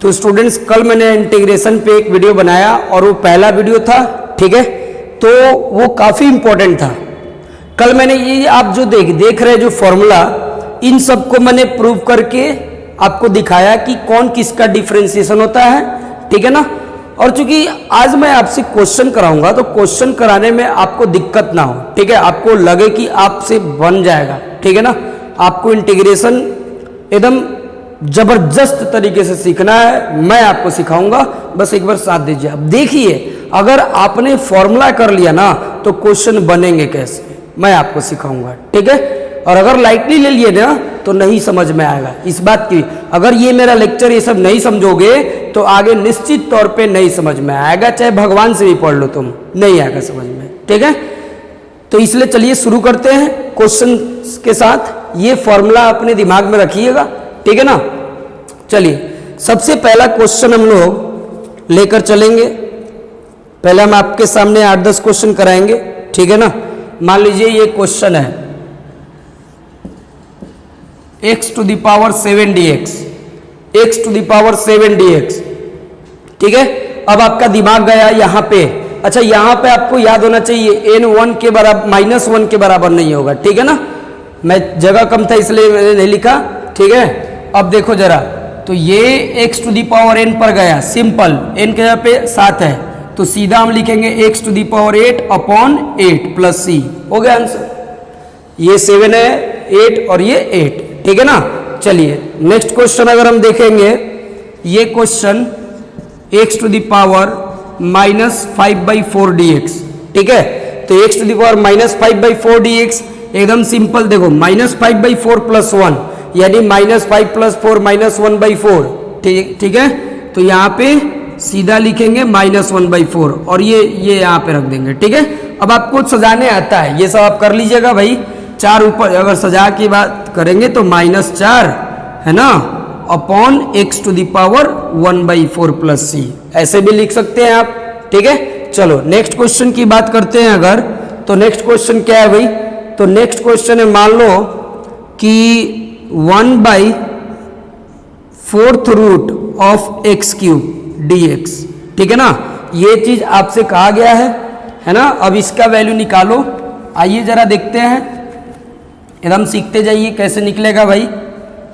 तो स्टूडेंट्स कल मैंने इंटीग्रेशन पे एक वीडियो बनाया और वो पहला वीडियो था, ठीक है, तो वो काफ़ी इंपॉर्टेंट था। कल मैंने ये आप जो देख रहे हैं जो फॉर्मूला, इन सबको मैंने प्रूव करके आपको दिखाया कि कौन किसका डिफरेंशिएशन होता है, ठीक है ना। और चूंकि आज मैं आपसे क्वेश्चन कराऊंगा तो क्वेश्चन कराने में आपको दिक्कत ना हो, ठीक है, आपको लगे कि आपसे बन जाएगा, ठीक है ना। आपको इंटीग्रेशन एकदम जबरदस्त तरीके से सीखना है, मैं आपको सिखाऊंगा, बस एक बार साथ दीजिए। अब देखिए, अगर आपने फॉर्मूला कर लिया ना तो क्वेश्चन बनेंगे कैसे, मैं आपको सिखाऊंगा, ठीक है। और अगर लाइटली ले लिए ना तो नहीं समझ में आएगा। इस बात की, अगर ये मेरा लेक्चर ये सब नहीं समझोगे तो आगे निश्चित तौर पे नहीं समझ में आएगा, चाहे भगवान से भी पढ़ लो तुम, नहीं आएगा समझ में, ठीक है। तो इसलिए चलिए शुरू करते हैं क्वेश्चन के साथ। ये फॉर्मूला अपने दिमाग में रखिएगा, ठीक है ना। चलिए, सबसे पहला क्वेश्चन हम लोग लेकर चलेंगे। पहले हम आपके सामने 8-10 क्वेश्चन कराएंगे, ठीक है ना। मान लीजिए ये क्वेश्चन है x to the power 7 dx, x to the power 7 dx, ठीक है। अब आपका दिमाग गया यहाँ पे। अच्छा, यहाँ पे आपको याद होना चाहिए n1 के बराबर -1 के बराबर नहीं होगा, ठीक है ना। मैं जगह कम था इसलिए मैंने नहीं लिखा, ठीक है। अब देखो जरा, तो ये x to the power n पर गया, सिंपल, n के यहाँ पे 7 है तो सीधा हम लिखेंगे x to the power 8 upon 8 plus c, हो गया आंसर। ये 7 है, 8 और ये 8, ठीक है ना। चलिए नेक्स्ट क्वेश्चन अगर हम देखेंगे, ये question x to the power -5/4 dx, ठीक है। तो x to the power -5/4 dx एकदम सिंपल, देखो -5/4 + 1 यानी -5 + 4 -1/4, ठीक है। तो यहाँ पे सीधा लिखेंगे -1/4 और ये यहाँ पे रख देंगे, ठीक है। अब आपको सजाने आता है, ये सब आप कर लीजिएगा भाई। 4 ऊपर अगर सजा की बात करेंगे तो -4 है ना, upon x to the power 1/4 + c, ऐसे भी लिख सकते हैं आप, ठीक है। चलो नेक्स्ट क्वेश्चन की बात करते हैं अगर, तो नेक्स्ट क्वेश्चन क्या है भाई, तो नेक्स्ट क्वेश्चन है, मान लो कि 1/4 रूट ऑफ x³ dx, ठीक है ना। ये चीज आपसे कहा गया है ना। अब इसका वैल्यू निकालो, आइए जरा देखते हैं, एकदम सीखते जाइए कैसे निकलेगा भाई,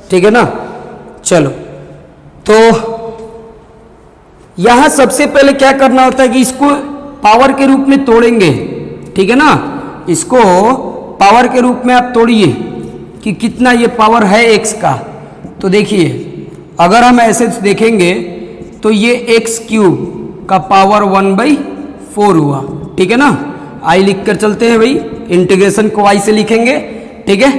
ठीक है ना। चलो, तो यहां सबसे पहले क्या करना होता है कि इसको पावर के रूप में तोड़ेंगे, ठीक है ना। इसको पावर के रूप में आप तोड़िए कि कितना ये पावर है x का। तो देखिए, अगर हम ऐसे देखेंगे तो ये x³ का पावर 1/4 हुआ, ठीक है ना। आई लिख कर चलते हैं भाई, इंटीग्रेशन को y से लिखेंगे, ठीक है।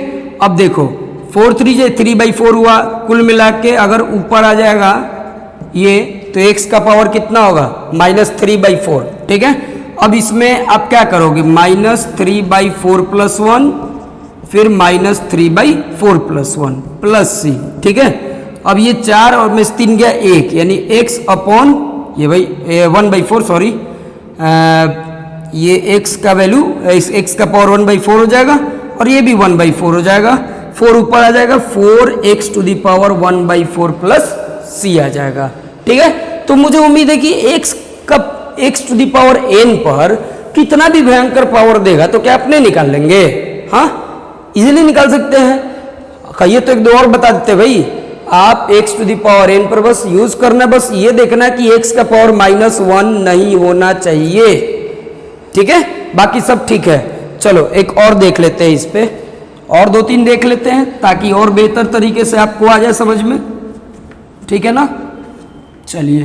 अब देखो 4 3 3/4 हुआ, कुल मिला के अगर ऊपर आ जाएगा ये तो x का पावर कितना होगा -3/4, ठीक है। अब इसमें आप क्या करोगे, -3/4 + 1 फिर -3/4 + 1 प्लस c, ठीक है। अब ये 4 और में 3 गया 1, यानी x अपॉन ये भाई 1/4, सॉरी, ये x का वैल्यू, x का पावर 1/4 हो जाएगा और ये भी 1/4 हो जाएगा, 4 ऊपर आ जाएगा, 4x to the power 1/4 + c आ जाएगा, ठीक है। तो मुझे उम्मीद है कि x to the power n पर कितना भी भयंकर पावर देगा तो क्या अपने निकाल लेंगे, हाँ, इजीली निकाल सकते हैं। कहिए तो एक दो और बता देते भाई, आप x to the power n पर बस यूज करना, बस ये देखना कि x का पावर -1 नहीं होना चाहिए, ठीक है, बाकी सब ठीक है। चलो एक और देख लेते हैं, इस पे और 2-3 देख लेते हैं ताकि और बेहतर तरीके से आपको आ जाए समझ में, ठीक है ना। चलिए,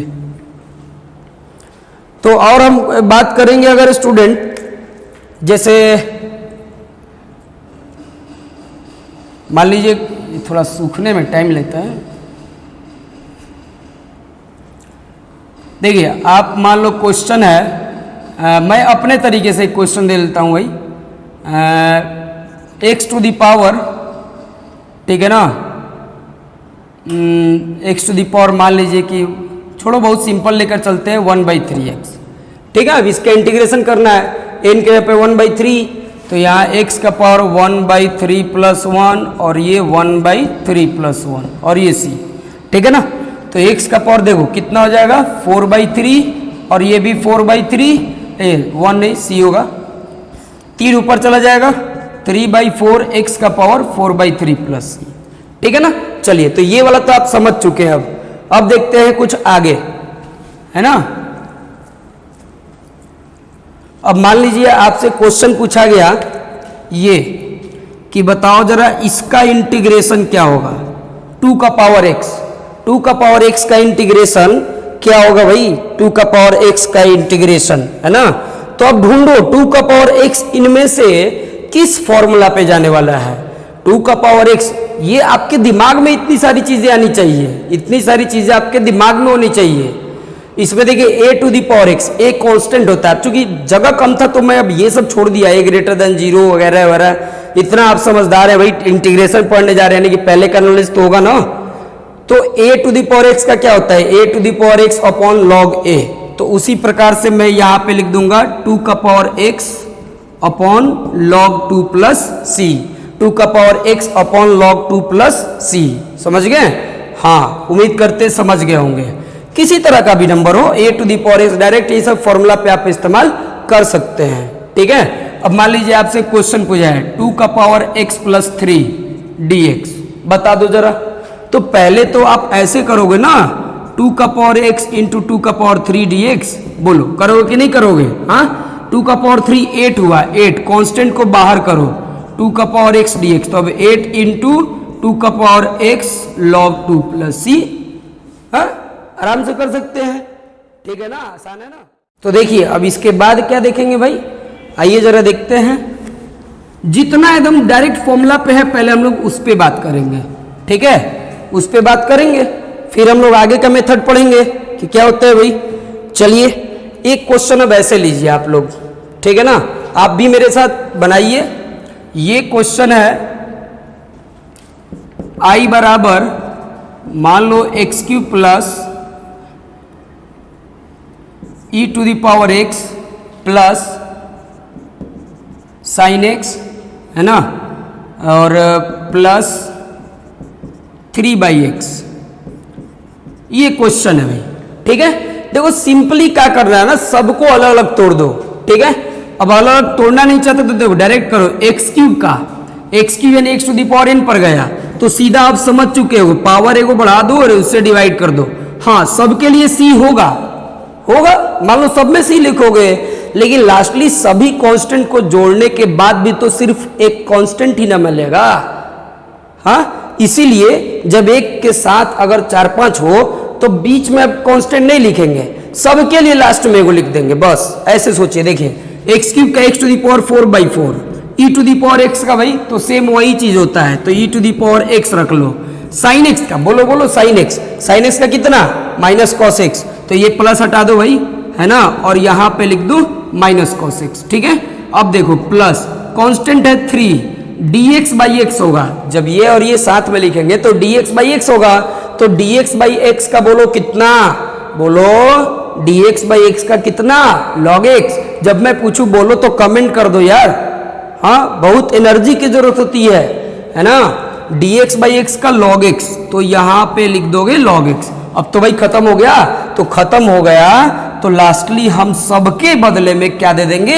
तो और हम बात करेंगे अगर स्टूडेंट, जैसे मान लीजिए थोड़ा सूखने में टाइम लेता है। देखिए, आप मान लो क्वेश्चन है, मैं अपने तरीके से क्वेश्चन दे लेता हूँ भाई, x to the power, ठीक है ना, x to the power मान लीजिए कि छोड़ो, बहुत सिंपल लेकर चलते हैं 1/3x, ठीक है। अब इसका इंटीग्रेशन करना है, n के यहाँ पे 1/3, तो यहाँ x का पावर 1/3 + 1 और ये 1/3 + 1 और ये c, ठीक है ना। तो तो x का पावर देखो कितना हो जाएगा 4/3 और ये भी 4/3, 1 नहीं c होगा, 3 ऊपर चला जाएगा, 3/4 x का पावर 4/3 प्लस c। ठीक है ना। चलिए तो ये वाला तो आप समझ चुके हैं। अब देखते हैं कुछ आगे, है ना। अब मान लीजिए आपसे क्वेश्चन पूछा गया ये कि बताओ जरा इसका इंटीग्रेशन क्या होगा, 2 का पावर x, 2 का पावर x का इंटीग्रेशन क्या होगा भाई, 2 का पावर x का इंटीग्रेशन, है ना। तो अब ढूंढो 2 का पावर x इनमें से किस फॉर्मूला पे जाने वाला है। 2 का पावर x, ये आपके दिमाग में इतनी सारी चीजें आनी चाहिए, इतनी सारी चीजें आपके दिमाग में होनी चाहिए। इसमें देखिए a to the power x एक कांस्टेंट होता है, चूंकि जगह कम था तो मैं अब ये सब छोड़ दिया, a ग्रेटर देन 0 वगैरह वगैरह। इतना आप समझदार है भाई, इंटीग्रेशन पढ़ने जा रहे हैं, कि पहले का नॉलेज तो होगा ना। तो a to the power x का क्या होता है, a to the power x upon log a। तो उसी प्रकार से मैं यहाँ पे लिख दूंगा 2 का power x upon log 2 plus c, 2 का power x upon log 2 plus c। समझ गए। हाँ, उम्मीद करते समझ गए होंगे। किसी तरह का भी नंबर हो, a to the power x direct ये सब फॉर्मूला पे आप इस्तेमाल कर सकते हैं। ठीक है। अब मान लीजिए आपसे क्वेश्चन पूछा है 2 का पावर x प्लस 3 dx, बता दो जरा। तो पहले तो आप ऐसे करोगे ना, 2 का पावर x इंटू 2 का पावर 3 dx, बोलो करोगे कि नहीं करोगे। हाँ, 2 का पावर 3 8 हुआ, 8 कांस्टेंट को बाहर करो, 2 का पावर x dx, तो अब 8 इंटू 2 का power x log 2 plus c। हाँ, आराम से कर सकते हैं। ठीक है ना, आसान है ना। तो देखिए अब इसके बाद क्या देखेंगे भाई, आइए जरा देखते हैं। जितना एकदम डायरेक्ट फॉर्मूला पे है पहले हम लोग उस पे बात करेंगे। ठीक है, उस पे बात करेंगे, फिर हम लोग आगे का मेथड पढ़ेंगे कि क्या होता है भाई। चलिए एक क्वेश्चन अब ऐसे लीजिए आप लोग, ठीक है ना, आप भी मेरे साथ बनाइए। ये क्वेश्चन है i बराबर मान लो x³ plus e to the power x plus sine x, है ना, और प्लस 3/x। ये क्वेश्चन है भाई। ठीक है, देखो सिंपली क्या करना है ना, सबको अलग अलग तोड़ दो। ठीक है, अब अलग अलग तोड़ना नहीं चाहते तो देखो डायरेक्ट करो, x³ का x³ यानी x to the power n पर गया, तो सीधा आप समझ चुके हो, पावर को बढ़ा दो और उससे डिवाइड कर दो। हाँ, सबके लिए c होगा, मान लो सब में c लिखोगे, लेकिन लास्टली सभी कांस्टेंट को जोड़ने के बाद भी तो सिर्फ एक कांस्टेंट ही ना मिलेगा। हाँ, इसीलिए जब एक के साथ अगर 4-5 हो तो बीच में अब कांस्टेंट नहीं लिखेंगे, सबके लिए लास्ट में एगो लिख देंगे, बस ऐसे सोचिए। देखिए x³ का x to the power 4/4, e to the power x का भाई तो सेम वही चीज होता है, तो e to the power x रख लो। साइन x का बोलो साइन x का कितना माइनस कॉस x, तो ये प्लस हटा दो भाई, है ना, और यहां पे लिख दो माइनस कॉस x। ठीक है, अब देखो प्लस कांस्टेंट है 3, dx/x होगा, जब ये और ये साथ में लिखेंगे तो dx/x होगा, तो dx/x का बोलो कितना, बोलो dx/x का कितना log x। जब मैं पूछूं बोलो तो कमेंट कर दो यार। हाँ, बहुत एनर्जी की जरूरत होती है ना। dx/x का log x, तो यहां पे लिख दोगे log x। अब तो भाई खत्म हो गया, तो खत्म हो गया तो लास्टली हम सबके बदले में क्या दे देंगे,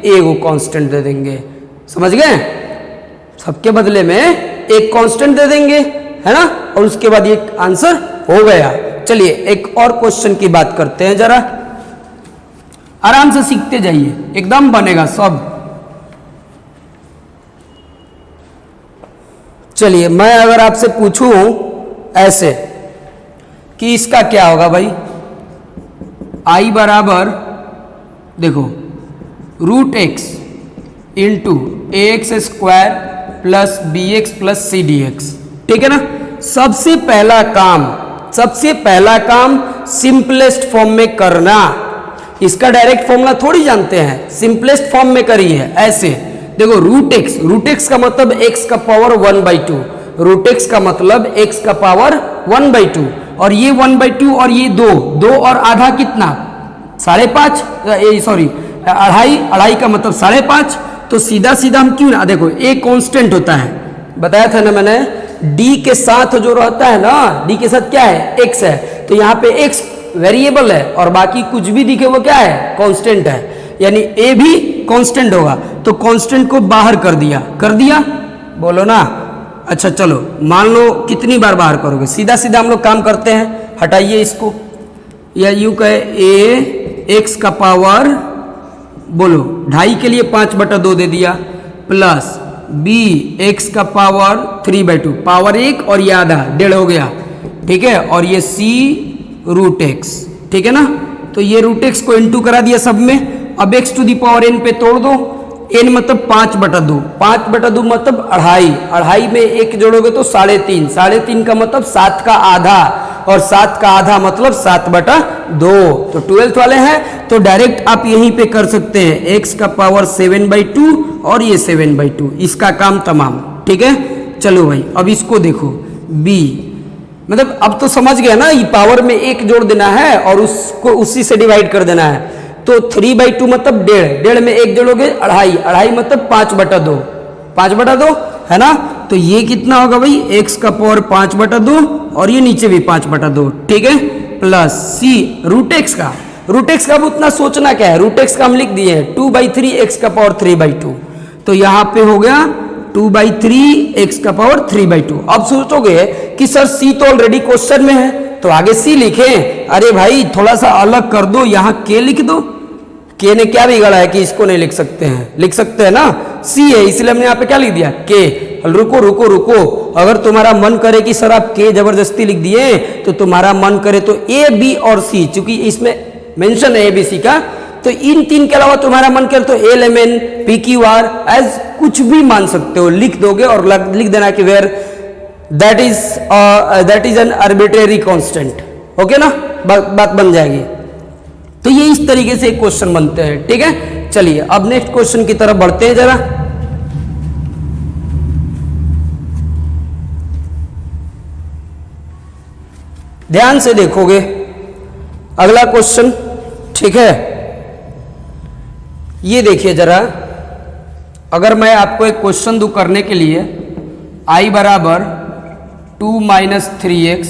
एगो कांस्टेंट दे देंगे। समझ गए, सबके बदले में एक कांस्टेंट दे देंगे, है ना, और उसके बाद ये आंसर हो गया। चलिए एक और क्वेश्चन की बात करते हैं जरा, आराम से सीखते जाइए, एकदम बनेगा सब। चलिए मैं अगर आपसे पूछूं ऐसे कि इसका क्या होगा भाई, i बराबर देखो √x into ax² plus bx plus c dx। ठीक है ना, सबसे पहला काम सिंपलेस्ट फॉर्म में करना। इसका डायरेक्ट फॉर्मूला थोड़ी जानते हैं, सिंपलेस्ट फॉर्म में करिए। ऐसे देखो √x का मतलब x का पावर 1/2, √x का मतलब x का पावर 1/2, और ये 1/2 और ये 2 और आधा कितना 5.5, सॉरी अढ़ाई का मतलब 5.5। तो सीधा हम क्यों ना, देखो एक कांस्टेंट होता है, बताया था ना मैंने, d के साथ जो रहता है ना, d के साथ क्या है x है, तो यहाँ पे x वेरिएबल है और बाकी कुछ भी दिखे वो क्या है, कांस्टेंट है, यानी a भी कांस्टेंट होगा। तो कांस्टेंट को बाहर कर दिया, बोलो ना। अच्छा चलो, मान लो कितनी बार बाहर करोगे, सीधा सीधा हम लोग काम करते हैं, हटाइए इसको, या यूं कहे a x का पावर बोलो 2.5 के लिए 5/2 दे दिया, प्लस b x का पावर 3/2, पावर 1 और ये आधा 1.5 हो गया, ठीक है, और ये c रूट x, ठीक है ना। तो ये रूट x को इनटू करा दिया सब में। अब x to the power n पे तोड़ दो, n मतलब 5/2, 5/2 मतलब 2.5, 2.5 में 1 जोड़ोगे तो 3.5, 3.5 का मतलब 7 का आधा, और 7 का आधा मतलब 7/2। तो 12th वाले हैं तो डायरेक्ट आप यहीं पे कर सकते हैं, x का पावर 7/2 और ये 7/2, इसका काम तमाम, ठीक है। चलो भाई अब इसको देखो, b मतलब अब तो समझ गया ना, ये पावर में 1 जोड़ देना है और उसको उसी से डिवाइड कर देना है। तो 3/2 मतलब 1.5 में 1 जोड़ोगे 2.5 मतलब 5/2, 5/2 है ना। तो ये कितना होगा भाई, x का पावर 5/2 और ये नीचे भी 5/2, ठीक है, प्लस c रूट x का अब उतना सोचना क्या है, रूट x का हम लिख दिए हैं 2/3 x का पावर 3/2, तो यहाँ पे हो गया 2/3 x का पावर 3/2। अब सोचोगे कि सर c तो ऑलरेडी क्वेश्चन में है तो आगे c लिखें, अरे भाई थोड़ा सा अलग कर दो, यहाँ k लिख दो। k ने क्या बिगड़ा है कि इसको नहीं लिख सकते हैं, लिख सकते हैं ना, c है इसलिए हमने यहाँ पे क्या लिख दिया k। रुको, अगर तुम्हारा मन करे कि सर आप k जबरदस्ती लिख दिए, तो तुम्हारा मन करे तो a b और c, चूंकि इसमें मेंशन है ABC का, तो इन 3 के अलावा तुम्हारा मन करे तो LMN PQR एज कुछ भी मान सकते हो, लिख दोगे और लिख देना कि where that is an arbitrary constant, okay ना, बात बन जाएगी। तो ये इस तरीके से क्वेश्चन बनते हैं, ठीक है। चलिए अब नेक्स्ट क्वेश्चन की तरफ बढ़ते हैं जरा। ध्यान से देखोगे अगला क्वेश्चन, ठीक है। ये देखिए जरा, अगर मैं आपको एक क्वेश्चन दूं करने के लिए, i बराबर 2 - 3x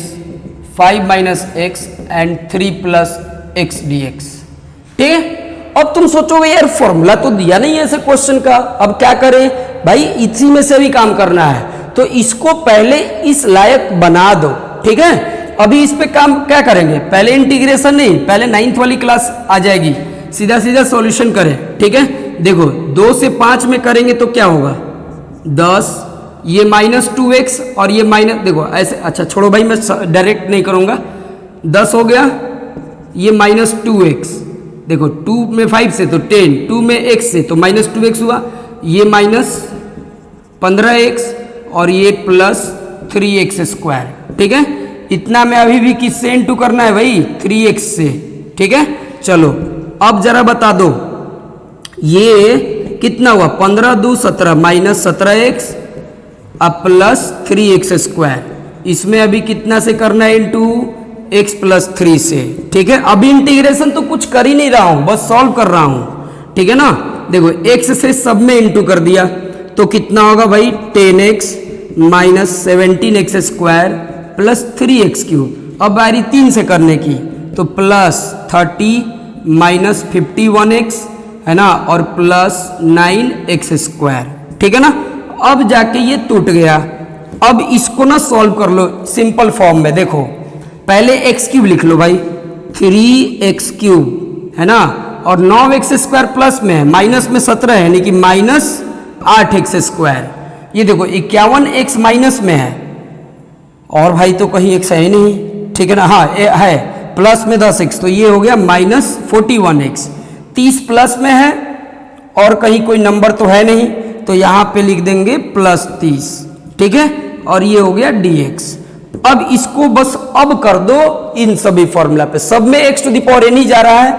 5 - x and 3 + x dx, ठीक है। अब तुम सोचोगे यार फॉर्मूला तो दिया नहीं है ऐसे क्वेश्चन का, अब क्या करें भाई, इसी में से भी काम करना है, तो इसको पहले इस लायक बना दो, ठीक है। अभी इस पे काम क्या करेंगे, पहले इंटीग्रेशन नहीं, पहले 9th वाली क्लास आ जाएगी, सीधा सीधा सॉल्यूशन करें, ठीक है। देखो 2 से 5 में करेंगे तो क्या होगा 10, ये -2x और ये माइनस, देखो ऐसे, अच्छा छोड़ो भाई मैं डायरेक्ट नहीं करूंगा, 10 हो गया, ये -2x, देखो 2 में 5 से तो 10, 2 में x से तो -2x हुआ, ये -15x और ये +3x², ठीक है। इतना में अभी भी किससे इनटू करना है भाई, 3x से, ठीक है। चलो अब जरा बता दो, ये कितना हुआ, 15 × 2 = 17 -17x अब +3x², इसमें अभी कितना से करना है, इनटू x + 3 से, ठीक है। अभी इंटीग्रेशन तो कुछ कर ही नहीं रहा हूं, बस सॉल्व कर रहा हूं, ठीक है ना। देखो x से सब में इनटू कर दिया तो कितना होगा भाई, 10x - 17x² + 3x³। अब बारी 3 से करने की तो +30 - 51x है ना, और +9x², ठीक है ना। अब जाके ये टूट गया, अब इसको ना सॉल्व कर लो सिंपल फॉर्म में। देखो पहले x³ लिख लो भाई, 3x³ है ना, और 9x² प्लस में है, माइनस में 17 है, यानी कि -8x²। ये देखो 51x माइनस में है, और भाई तो कहीं x है ही नहीं, ठीक है ना, हाँ है, प्लस में 10x, तो ये हो गया -41x। 30 प्लस में है और कहीं कोई नंबर तो है नहीं, तो यहाँ पे लिख देंगे +30, ठीक है, और ये हो गया dx। अब इसको बस अब कर दो इन सभी फॉर्मूला पे, सब में x⁴ ही जा रहा है।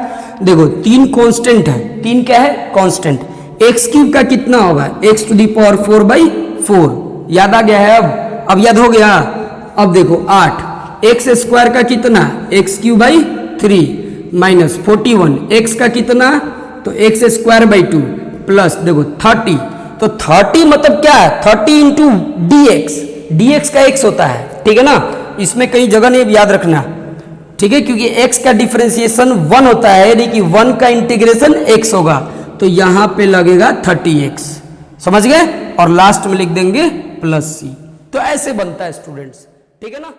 देखो 3 कांस्टेंट है, 3 क्या है, कांस्टेंट। x³ का कितना होगा, x⁴/4, याद आ गया है, अब याद हो गया। अब देखो 8, x² का कितना, x³/3 -41, x का कितना, तो x²/2 प्लस देखो 30, तो 30 मतलब क्या है, 30 × dx, dx का x होता है, ठीक है ना, इसमें कई जगह नहीं याद रखना, ठीक है, क्योंकि x का डिफरेंशिएशन 1 होता है, यानी कि 1 का इंटीग्रेशन x होगा, तो यहां पे लगेगा 30x, समझ गए, और लास्ट में लिख देंगे प्लस c। तो ऐसे बनता है स्टूडेंट्स, ठीक है ना।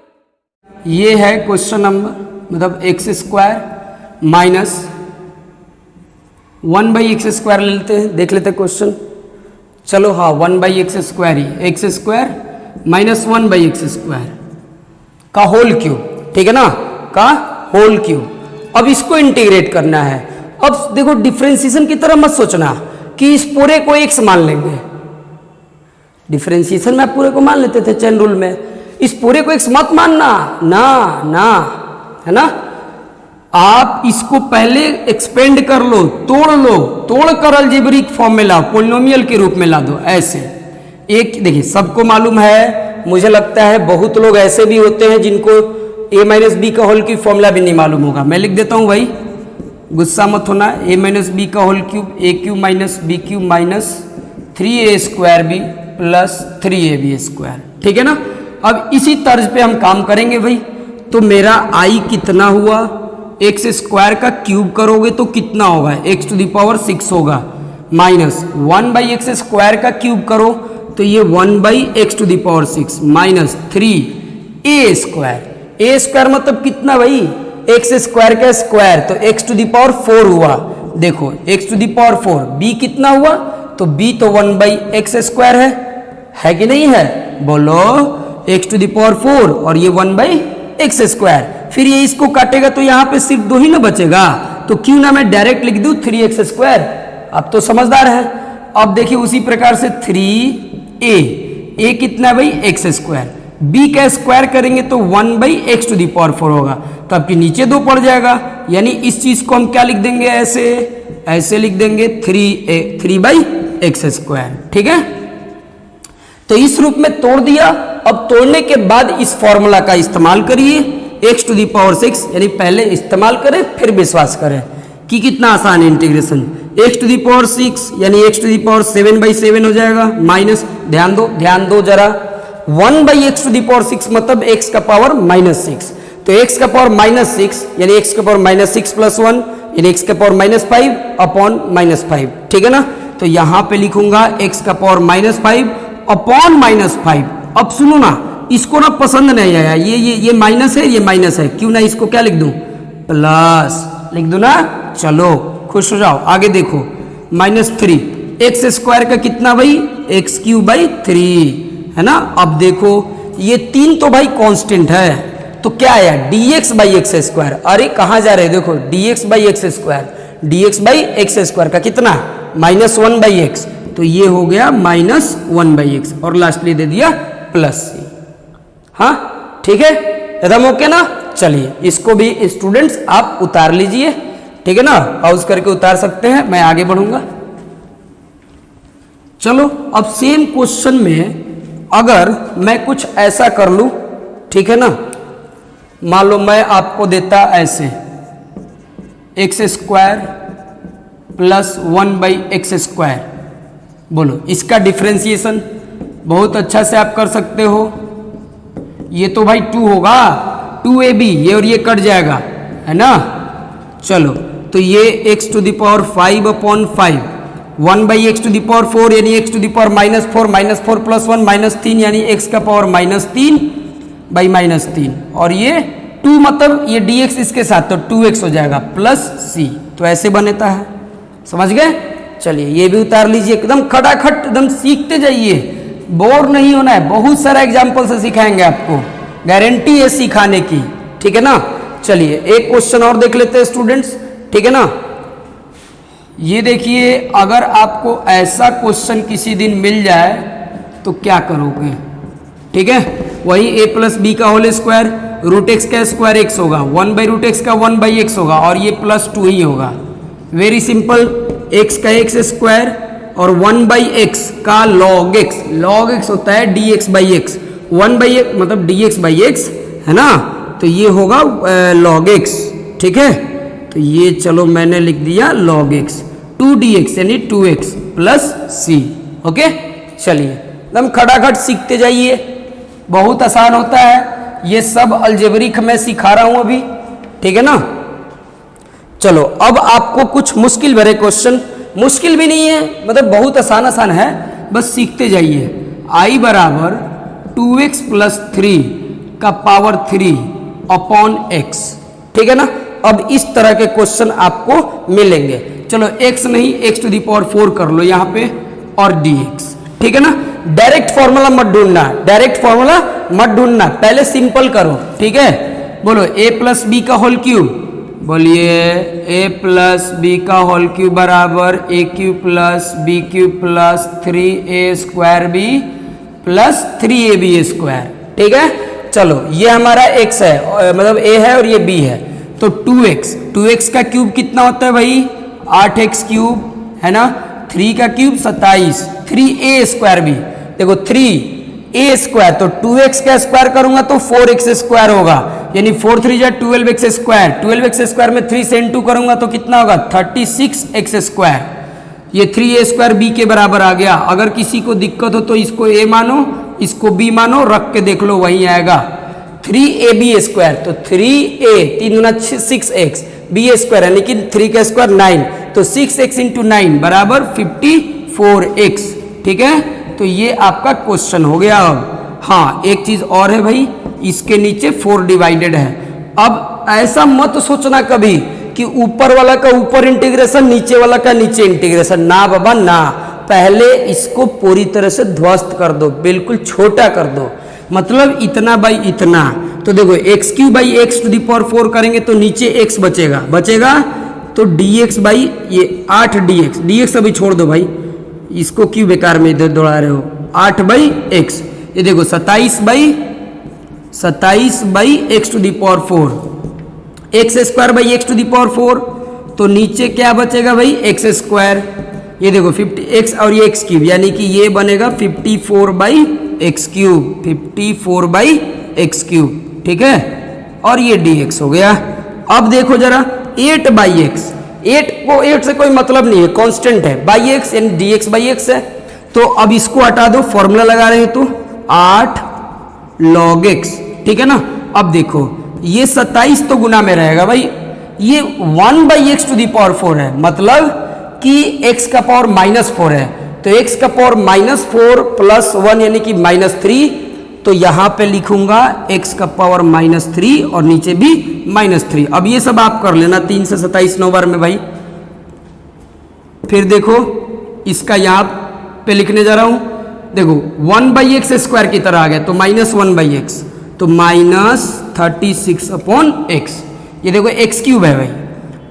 ये है क्वेश्चन नंबर, मतलब एक्स स्क्वायर माइनस 1/x² ले लेते हैं, देख लेते हैं क्वेश्चन। चलो हाँ, 1/x² ही, एक्स स्क्वायर माइनस 1/x² का होल क्यूब, ठीक है ना, का होल क्यूब। अब इसको इंटीग्रेट करना है। अब देखो डिफरेंशिएशन की तरह मत सोचना कि इस पूरे को x मान लेंगे, डिफरेंशिएशन में पूरे को मान लेते थे चेन रूल में, इस पूरे को x मत मानना, ना ना, है ना। आप इसको पहले एक्सपेंड कर लो, तोड़ कर अलजेब्रिक फॉर्म में ला, पोलिनोमियल के रूप में ला दो। ऐसे एक देखिए, सबको मालूम है, मुझे लगता है बहुत लोग ऐसे भी होते हैं जिनको a माइनस बी का होल क्यूब फॉर्मूला भी नहीं मालूम होगा। मैं लिख देता हूं भाई, गुस्सा मत होना। a माइनस बी का whole cube a³ minus b³ minus 3a² b plus 3ab², ठीक है ना। अब इसी तर्ज पे हम काम करेंगे भाई। तो मेरा i कितना हुआ, x² का क्यूब करोगे तो कितना होगा, x⁻6 होगा, माइनस 1/x² का क्यूब करो तो ये 1/x⁻6 माइनस 3a²। a² मतलब कितना भाई, x² का स्क्वायर, तो x⁴ हुआ। देखो x⁴, b कितना हुआ, तो b तो 1/x² है कि नहीं है, बोलो, x⁴ और ये 1/x²। फिर ये इसको काटेगा तो यहाँ पे सिर्फ 2 ही ना बचेगा, तो क्यों ना मैं डायरेक्ट लिख दूं 3x²। अब तो समझदार है। अब देखिए उसी प्रकार से 3a कितना भाई, x², b का स्क्वायर करेंगे तो 1/x⁴ होगा, तो आपके नीचे 2 पड़ जाएगा, यानी इस चीज को हम क्या लिख देंगे, ऐसे लिख देंगे 3/x², ठीक है। तो इस रूप में तोड़ दिया। अब तोड़ने के बाद इस फॉर्मूला का इस्तेमाल करिए, x⁻6, यानी पहले इस्तेमाल करें फिर विश्वास करें कि कितना आसान है इंटीग्रेशन। x⁻6 यानी x⁻7/7 हो जाएगा, माइनस ध्यान दो जरा, 1/x⁻6 मतलब x का पावर -6, तो x का पावर -6 यानी x का पावर -6 + 1 यानी x का पावर -5 अपॉन -5, ठीक है ना। तो यहां पे लिखूंगा x का पावर -5 अपॉन -5। अब सुनो ना, इसको ना पसंद नहीं आया, ये माइनस है, ये माइनस है, क्यों ना इसको क्या लिख दूं, प्लस लिख दूं ना। चलो खुश हो जाओ, आगे देखो, -3 x² का कितना भाई, x³ है ना। अब देखो ये 3 तो भाई कांस्टेंट है, तो क्या आया, dx/x²। अरे कहां जा रहे, देखो dx/x², dx/x² का कितना, -1/x, तो ये हो गया -1/x, और लास्टली दे दिया प्लस c। हाँ ठीक है, एकदम ओके ना। चलिए इसको भी स्टूडेंट्स आप उतार लीजिए, ठीक है ना, पॉज करके उतार सकते हैं, मैं आगे बढ़ूंगा। चलो अब सेम क्वेश्चन में अगर मैं कुछ ऐसा कर लूं, ठीक है ना, मान लो मैं आपको देता ऐसे x² प्लस 1/x², बोलो इसका डिफरेंशिएशन बहुत अच्छा से आप कर सकते हो। ये तो भाई 2 होगा, 2ab, ये और ये कट जाएगा, है ना। चलो तो ये x⁵/5 1/x⁴ यानी x⁻⁻4 -4 + 1 -3 यानी x का पावर -3/-3, और ये 2 मतलब ये dx इसके साथ, तो 2x हो जाएगा प्लस c। तो ऐसे बनता है, समझ गए। चलिए ये भी उतार लीजिए, एकदम खटाखट एकदम सीखते जाइए, बोर नहीं होना है, बहुत सारा एग्जाम्पल से सिखाएंगे आपको, गारंटी है सिखाने की, ठीक है ना। चलिए एक क्वेश्चन और देख लेते हैं स्टूडेंट्स, ठीक है ना। ये देखिए, अगर आपको ऐसा क्वेश्चन किसी दिन मिल जाए तो क्या करोगे, ठीक है। वही a + b का होल स्क्वायर, √x का स्क्वायर x होगा, 1/√x का 1/x होगा, और ये +2 ही होगा। वेरी सिंपल, x का x² और 1/x का log x होता है dx/x, 1/x मतलब dx/x है ना, तो ये होगा log x, ठीक है। तो ये चलो मैंने लिख दिया log x, 2dx यानी 2x प्लस c, ओके। चलिए एकदम खटाखट सीखते जाइए, बहुत आसान होता है, ये सब अलजेब्रिक मैं सिखा रहा हूं अभी, ठीक है ना। चलो अब आपको कुछ मुश्किल भरे क्वेश्चन, मुश्किल भी नहीं है, मतलब बहुत आसान आसान है, बस सीखते जाइए। I बराबर 2x प्लस 3 का पावर 3 अपॉन x, ठीक है ना। अब इस तरह के क्वेश्चन आपको मिलेंगे। चलो x नहीं, x टू दी पावर 4 कर लो यहाँ पे और dx, ठीक है ना। डायरेक्ट फॉर्मूला मत ढूंढना, डायरेक्ट फॉर्मूला मत ढूंढना, पहले सिंपल करो, ठीक है। बोलो a प्लस बी का होल क्यूब, बोलिए a प्लस बी का होल क्यूब बराबर a cube plus B cube plus 3a square B plus 3ab square, ठीक है। चलो ये हमारा x है, मतलब a है और ये b है, तो 2x का क्यूब कितना होता है भाई 8x क्यूब है ना, 3 का क्यूब 27, 3a स्क्वायर भी, देखो 3a स्क्वायर, तो 2x का स्क्वायर करूंगा तो 4x स्क्वायर होगा, यानी 4 3 जा 12x स्क्वायर, 12x स्क्वायर में 3 से इनटू करूंगा तो कितना होगा 36x स्क्वायर, ये 3a स्क्वायर b के बराबर आ गया। अगर किसी को दिक्कत हो तो इसको a मानो, इसको b मानो, रख के देख लो वही आएगा 3ab स्क्वायर, तो 3a 3 गुना 6x, b स्क्वायर यानी कि 3 का स्क्वायर 9, तो 6x इंटू 9 बराबर 54x, ठीक है। तो ये आपका क्वेश्चन हो गया। अब हाँ एक चीज और है भाई, इसके नीचे 4 डिवाइडेड है। अब ऐसा मत सोचना कभी कि ऊपर वाला का ऊपर इंटीग्रेशन, नीचे वाला का नीचे इंटीग्रेशन, ना बाबा ना, पहले इसको पूरी तरह से ध्वस्त कर दो, बिल्कुल छोटा कर दो, मतलब इतना बाई इतना। तो देखो x cube by x to the power 4 करेंगे तो नीचे एक्स बचेगा, तो dx बाई ये 8 dx अभी छोड़ दो भाई, इसको क्यों बेकार में इधर दौड़ा रहे हो, 8 बाई एक्स, ये देखो 27 by x to the power 4, x square by x to the power 4, तो नीचे क्या बचेगा भाई एक्स स्क्वायर, ये देखो 50x और ये एक्स क्यूब, यानी कि ये बनेगा 54 by x cube, 54 by x cube, ठीक है। और ये dx हो गया। अब देखो जरा 8 बाई एक्स, 8 को 8 से कोई मतलब नहीं है, कांस्टेंट है, बाई एक्स यानी dx बाई एक्स है, तो अब इसको हटा दो, फॉर्मूला लगा रहे हैं तो 8 log x, ठीक है ना। अब देखो ये 27 तो गुना में रहेगा भाई, ये 1 by x to the power 4 है, मतलब कि x का पावर -4 है, तो x का पावर -4 प्लस 1 यानी कि -3, तो यहां पे लिखूंगा x का पावर -3 और नीचे भी -3। अब ये सब आप कर लेना, 3 से 27 9 बार में भाई। फिर देखो इसका यहां पे लिखने जा रहा हूं, देखो 1 बाई एक्स स्क्वायर की तरह आ गया, तो -1 बाई एक्स, तो -36 अपॉन एक्स, ये देखो एक्स क्यूब है भाई,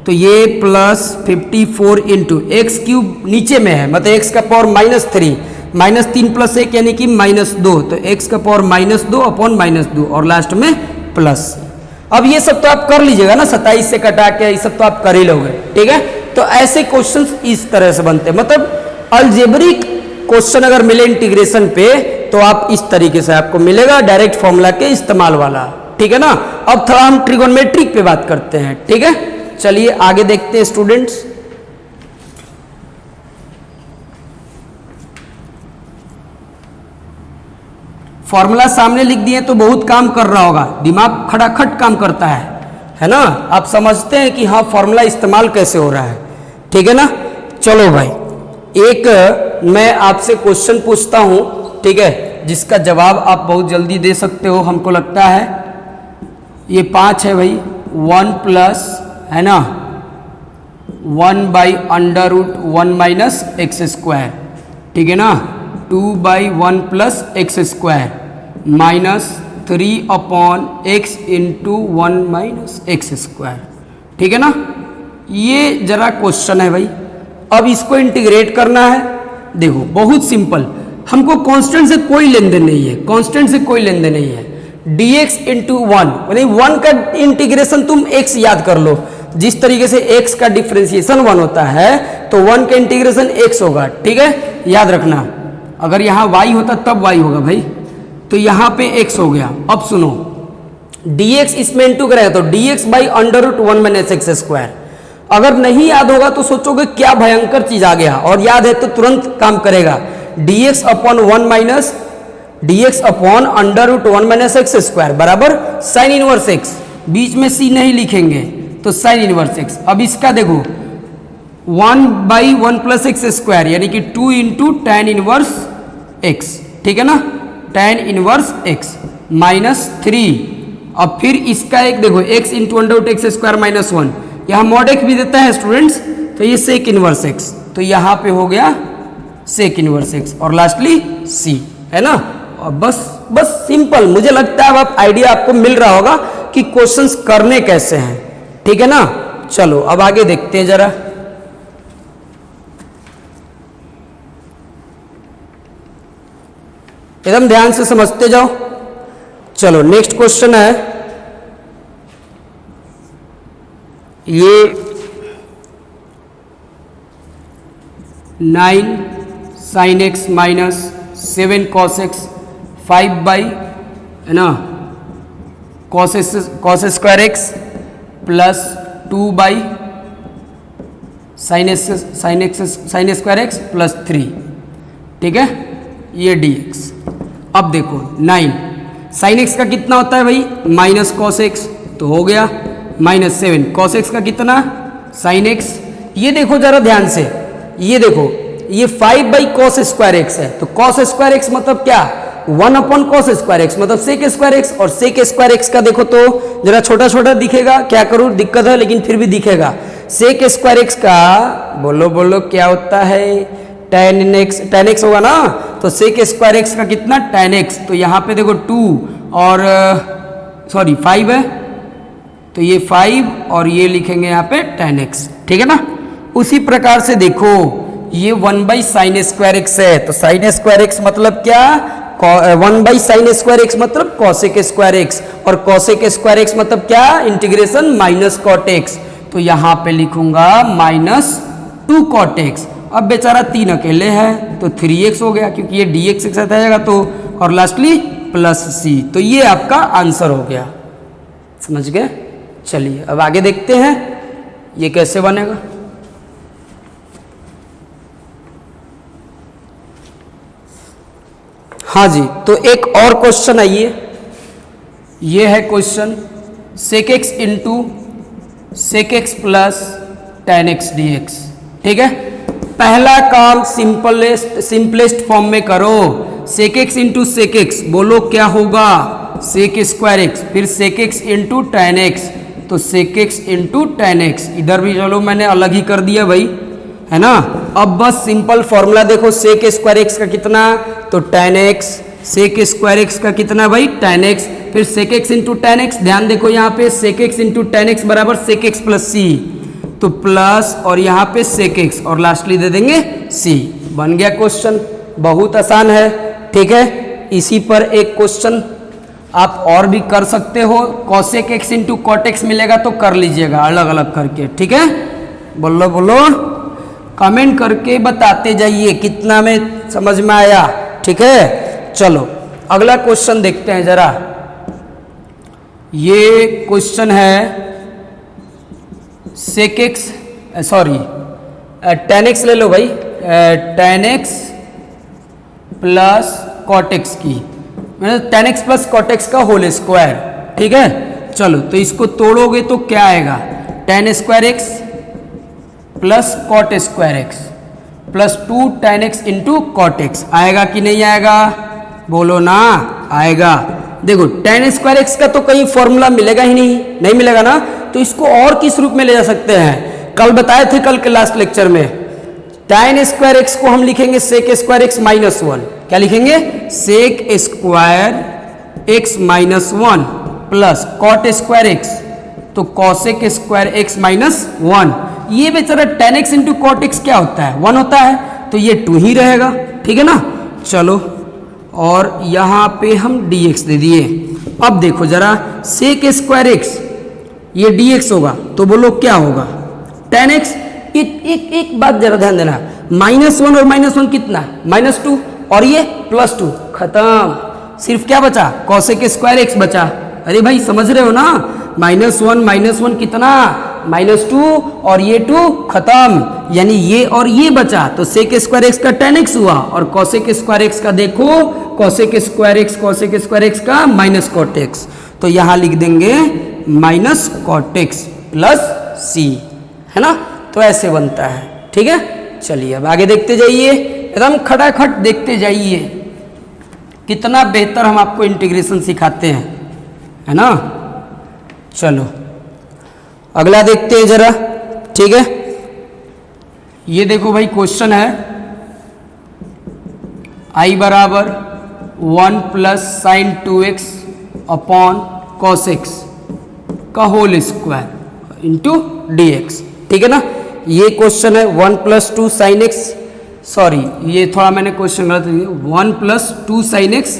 तो ये प्लस 54 इंटू एक्स क्यूब नीचे में है, मतलब एक्स का पावर -3, -3 प्लस 1 यानी कि -2, तो एक्स का पावर -2 अपॉन -2 और लास्ट में प्लस। अब ये सब तो आप कर लीजिएगा ना, 27 से कटा के ये सब तो आप कर ही लोगे, ठीक है। तो ऐसे क्वेश्चंस इस तरह से बनते हैं, मतलब अलजेब्रिक क्वेश्चन अगर मिले इंटीग्रेशन पे तो आप इस तरीके से आपको मिलेगा, डायरेक्ट फॉर्मूला के इस्तेमाल वाला, ठीक है ना। अब थोड़ा हम ट्रिगोनोमेट्रिक पे बात करते हैं, ठीक है। चलिए आगे देखते हैं स्टूडेंट्स। फॉर्मूला सामने लिख दिए तो बहुत काम कर रहा होगा, दिमाग खटाखट काम करता है ना। आप समझते हैं कि हाँ फॉर्मूला इस्तेमाल कैसे हो रहा है, ठीक है ना। चलो भाई एक मैं आपसे क्वेश्चन पूछता हूं, ठीक है, जिसका जवाब आप बहुत जल्दी दे सकते हो हमको लगता है। ये 5 है भाई, 1 प्लस है ना 1 बाई √1 माइनस एक्स स्क्वायर, ठीक है ना, 2 by 1 plus x square -3 upon x into 1 minus x square, ठीक है ना। ये जरा क्वेश्चन है भाई, अब इसको इंटीग्रेट करना है। देखो बहुत सिंपल, हमको कांस्टेंट से कोई लेन देन नहीं है, कांस्टेंट से कोई लेन देन नहीं है। dx इंटू 1 यानी 1 का इंटीग्रेशन तुम x याद कर लो, जिस तरीके से x का डिफ्रेंसिएशन 1 होता है तो 1 का इंटीग्रेशन x होगा, ठीक है, याद रखना। अगर यहाँ y होता तब y होगा भाई, तो यहाँ पे x हो गया। अब सुनो dx इसमें इंटू करेगा तो dx by √1 minus x square. अगर नहीं याद होगा तो सोचोगे क्या भयंकर चीज आ गया, और याद है तो तुरंत काम करेगा। dx upon 1 minus √1 minus x square बराबर साइन इनवर्स x बीच में c नहीं लिखेंगे तो साइन इनवर्स x। अब इसका देखो 1/1 + x² यानी कि 2 × tan इनवर्स x, ठीक है ना, tan इनवर्स x -3। अब फिर इसका एक देखो x × x² -1, यहाँ mod x भी देता है स्टूडेंट्स, तो ये सेक इनवर्स x, तो यहाँ पे हो गया सेक इनवर्स x और लास्टली c, है ना। और बस सिंपल, मुझे लगता है अब आइडिया आपको मिल रहा होगा कि क्वेश्चंस करने कैसे हैं, ठीक है ना। चलो अब आगे देखते हैं जरा। एकदम ध्यान से समझते जाओ। चलो नेक्स्ट क्वेश्चन है ये 9 sin x -7 cos x 5 है ना cos square x plus 2 sin square x plus 3, ठीक है, ये dx। अब देखो 9 sin x का कितना होता है भाई माइनस cos x, तो हो गया -7 cos x का कितना sin x। ये देखो जरा ध्यान से, ये देखो ये 5/cos स्क्वायर x है, तो cos स्क्वायर x मतलब क्या 1/cos स्क्वायर x मतलब sec स्क्वायर x, और sec स्क्वायर x का देखो तो जरा छोटा छोटा दिखेगा, क्या करूं दिक्कत है लेकिन फिर भी दिखेगा। sec स्क्वायर x का बोलो क्या होता है tan x होगा ना, तो sec स्क्वायर x का कितना tan x, तो यहाँ पे देखो 2 और 5 है, तो ये 5 और ये लिखेंगे यहाँ पे tan x, ठीक है ना। उसी प्रकार से देखो ये 1/sin स्क्वायर x है, तो sin स्क्वायर x मतलब क्या 1/sin स्क्वायर x मतलब cosec स्क्वायर x, और cosec स्क्वायर x मतलब क्या इंटीग्रेशन -cot x, तो यहाँ पे लिखूंगा -2 cot x। अब बेचारा 3 अकेले है तो 3x हो गया क्योंकि ये dx के साथ आएगा, तो और लास्टली प्लस c, तो ये आपका आंसर हो गया, समझ गए। चलिए अब आगे देखते हैं ये कैसे बनेगा। हाँ जी, तो एक और क्वेश्चन आइए, ये है question sec x × sec x plus tan x dx, ठीक है। पहला काम सिंपलेस्ट फॉर्म में करो, sec x × sec x बोलो क्या होगा sec स्क्वायर x, फिर sec x × tan x, तो sec x × tan x, इधर भी चलो मैंने अलग ही कर दिया भाई, है ना। अब बस सिंपल फॉर्मूला देखो sec स्क्वायर x का कितना, तो tan x, sec square x का कितना भाई tan x, फिर sec x × tan x, ध्यान देखो यहाँ पे sec x × tan x बराबर sec x प्लस c, तो प्लस और यहाँ पे sec x और लास्टली दे देंगे c, बन गया क्वेश्चन, बहुत आसान है, ठीक है। इसी पर एक क्वेश्चन आप और भी कर सकते हो, cosec x × cot x मिलेगा तो कर लीजिएगा अलग अलग करके, ठीक है। बोलो कमेंट करके बताते जाइए कितना में समझ में आया, ठीक है। चलो अगला क्वेश्चन देखते हैं जरा। ये क्वेश्चन है sec x tan x ले लो भाई, tan x plus cot x की, मतलब tan x plus cot x का होल स्क्वायर, ठीक है। चलो तो इसको तोड़ोगे तो क्या आएगा tan square x plus cot square x plus 2 tan x × cot x आएगा कि नहीं आएगा, बोलो ना आएगा। देखो tan स्क्वायर x का तो कहीं फॉर्मूला मिलेगा ही नहीं मिलेगा ना, तो इसको और किस रूप में ले जा सकते हैं, कल बताए थे कल के लास्ट लेक्चर में, tan स्क्वायर x को हम लिखेंगे sec स्क्वायर x -1, क्या लिखेंगे sec square x -1 plus cot square x, तो cosec स्क्वायर x -1, ये बेचारा tan x × cot x क्या होता है 1 होता है, तो ये 2 ही रहेगा, ठीक है ना। चलो और यहाँ पे हम dx दे दिए। अब देखो जरा sec स्क्वायर x ये dx होगा, तो बोलो क्या होगा tan x, एक बात जरा ध्यान देना, -1 और -1 कितना -2 और ये +2, खत्म, सिर्फ क्या बचा cosec स्क्वायर x बचा। अरे भाई समझ रहे हो ना, -1 कितना -2 और ये 2 खत्म, यानी ये और ये बचा, तो sec स्क्वायर x का tan x हुआ, और cosec स्क्वायर x का देखो cosec स्क्वायर x का -cot x, तो यहाँ लिख देंगे माइनस कॉट एक्स प्लस सी, है ना। तो ऐसे बनता है, ठीक है। चलिए अब आगे देखते जाइए, एकदम खटाखट देखते जाइए, कितना बेहतर हम आपको इंटीग्रेशन सिखाते हैं, है ना। चलो अगला देखते हैं जरा, ठीक है। ये देखो भाई क्वेश्चन है आई बराबर 1 plus sine 2x upon cos x का whole square into d x, ठीक है ना। ये क्वेश्चन है 1 प्लस 2 साइन एक्स, सॉरी ये थोड़ा मैंने क्वेश्चन गलत दिया, 1 प्लस 2 साइन एक्स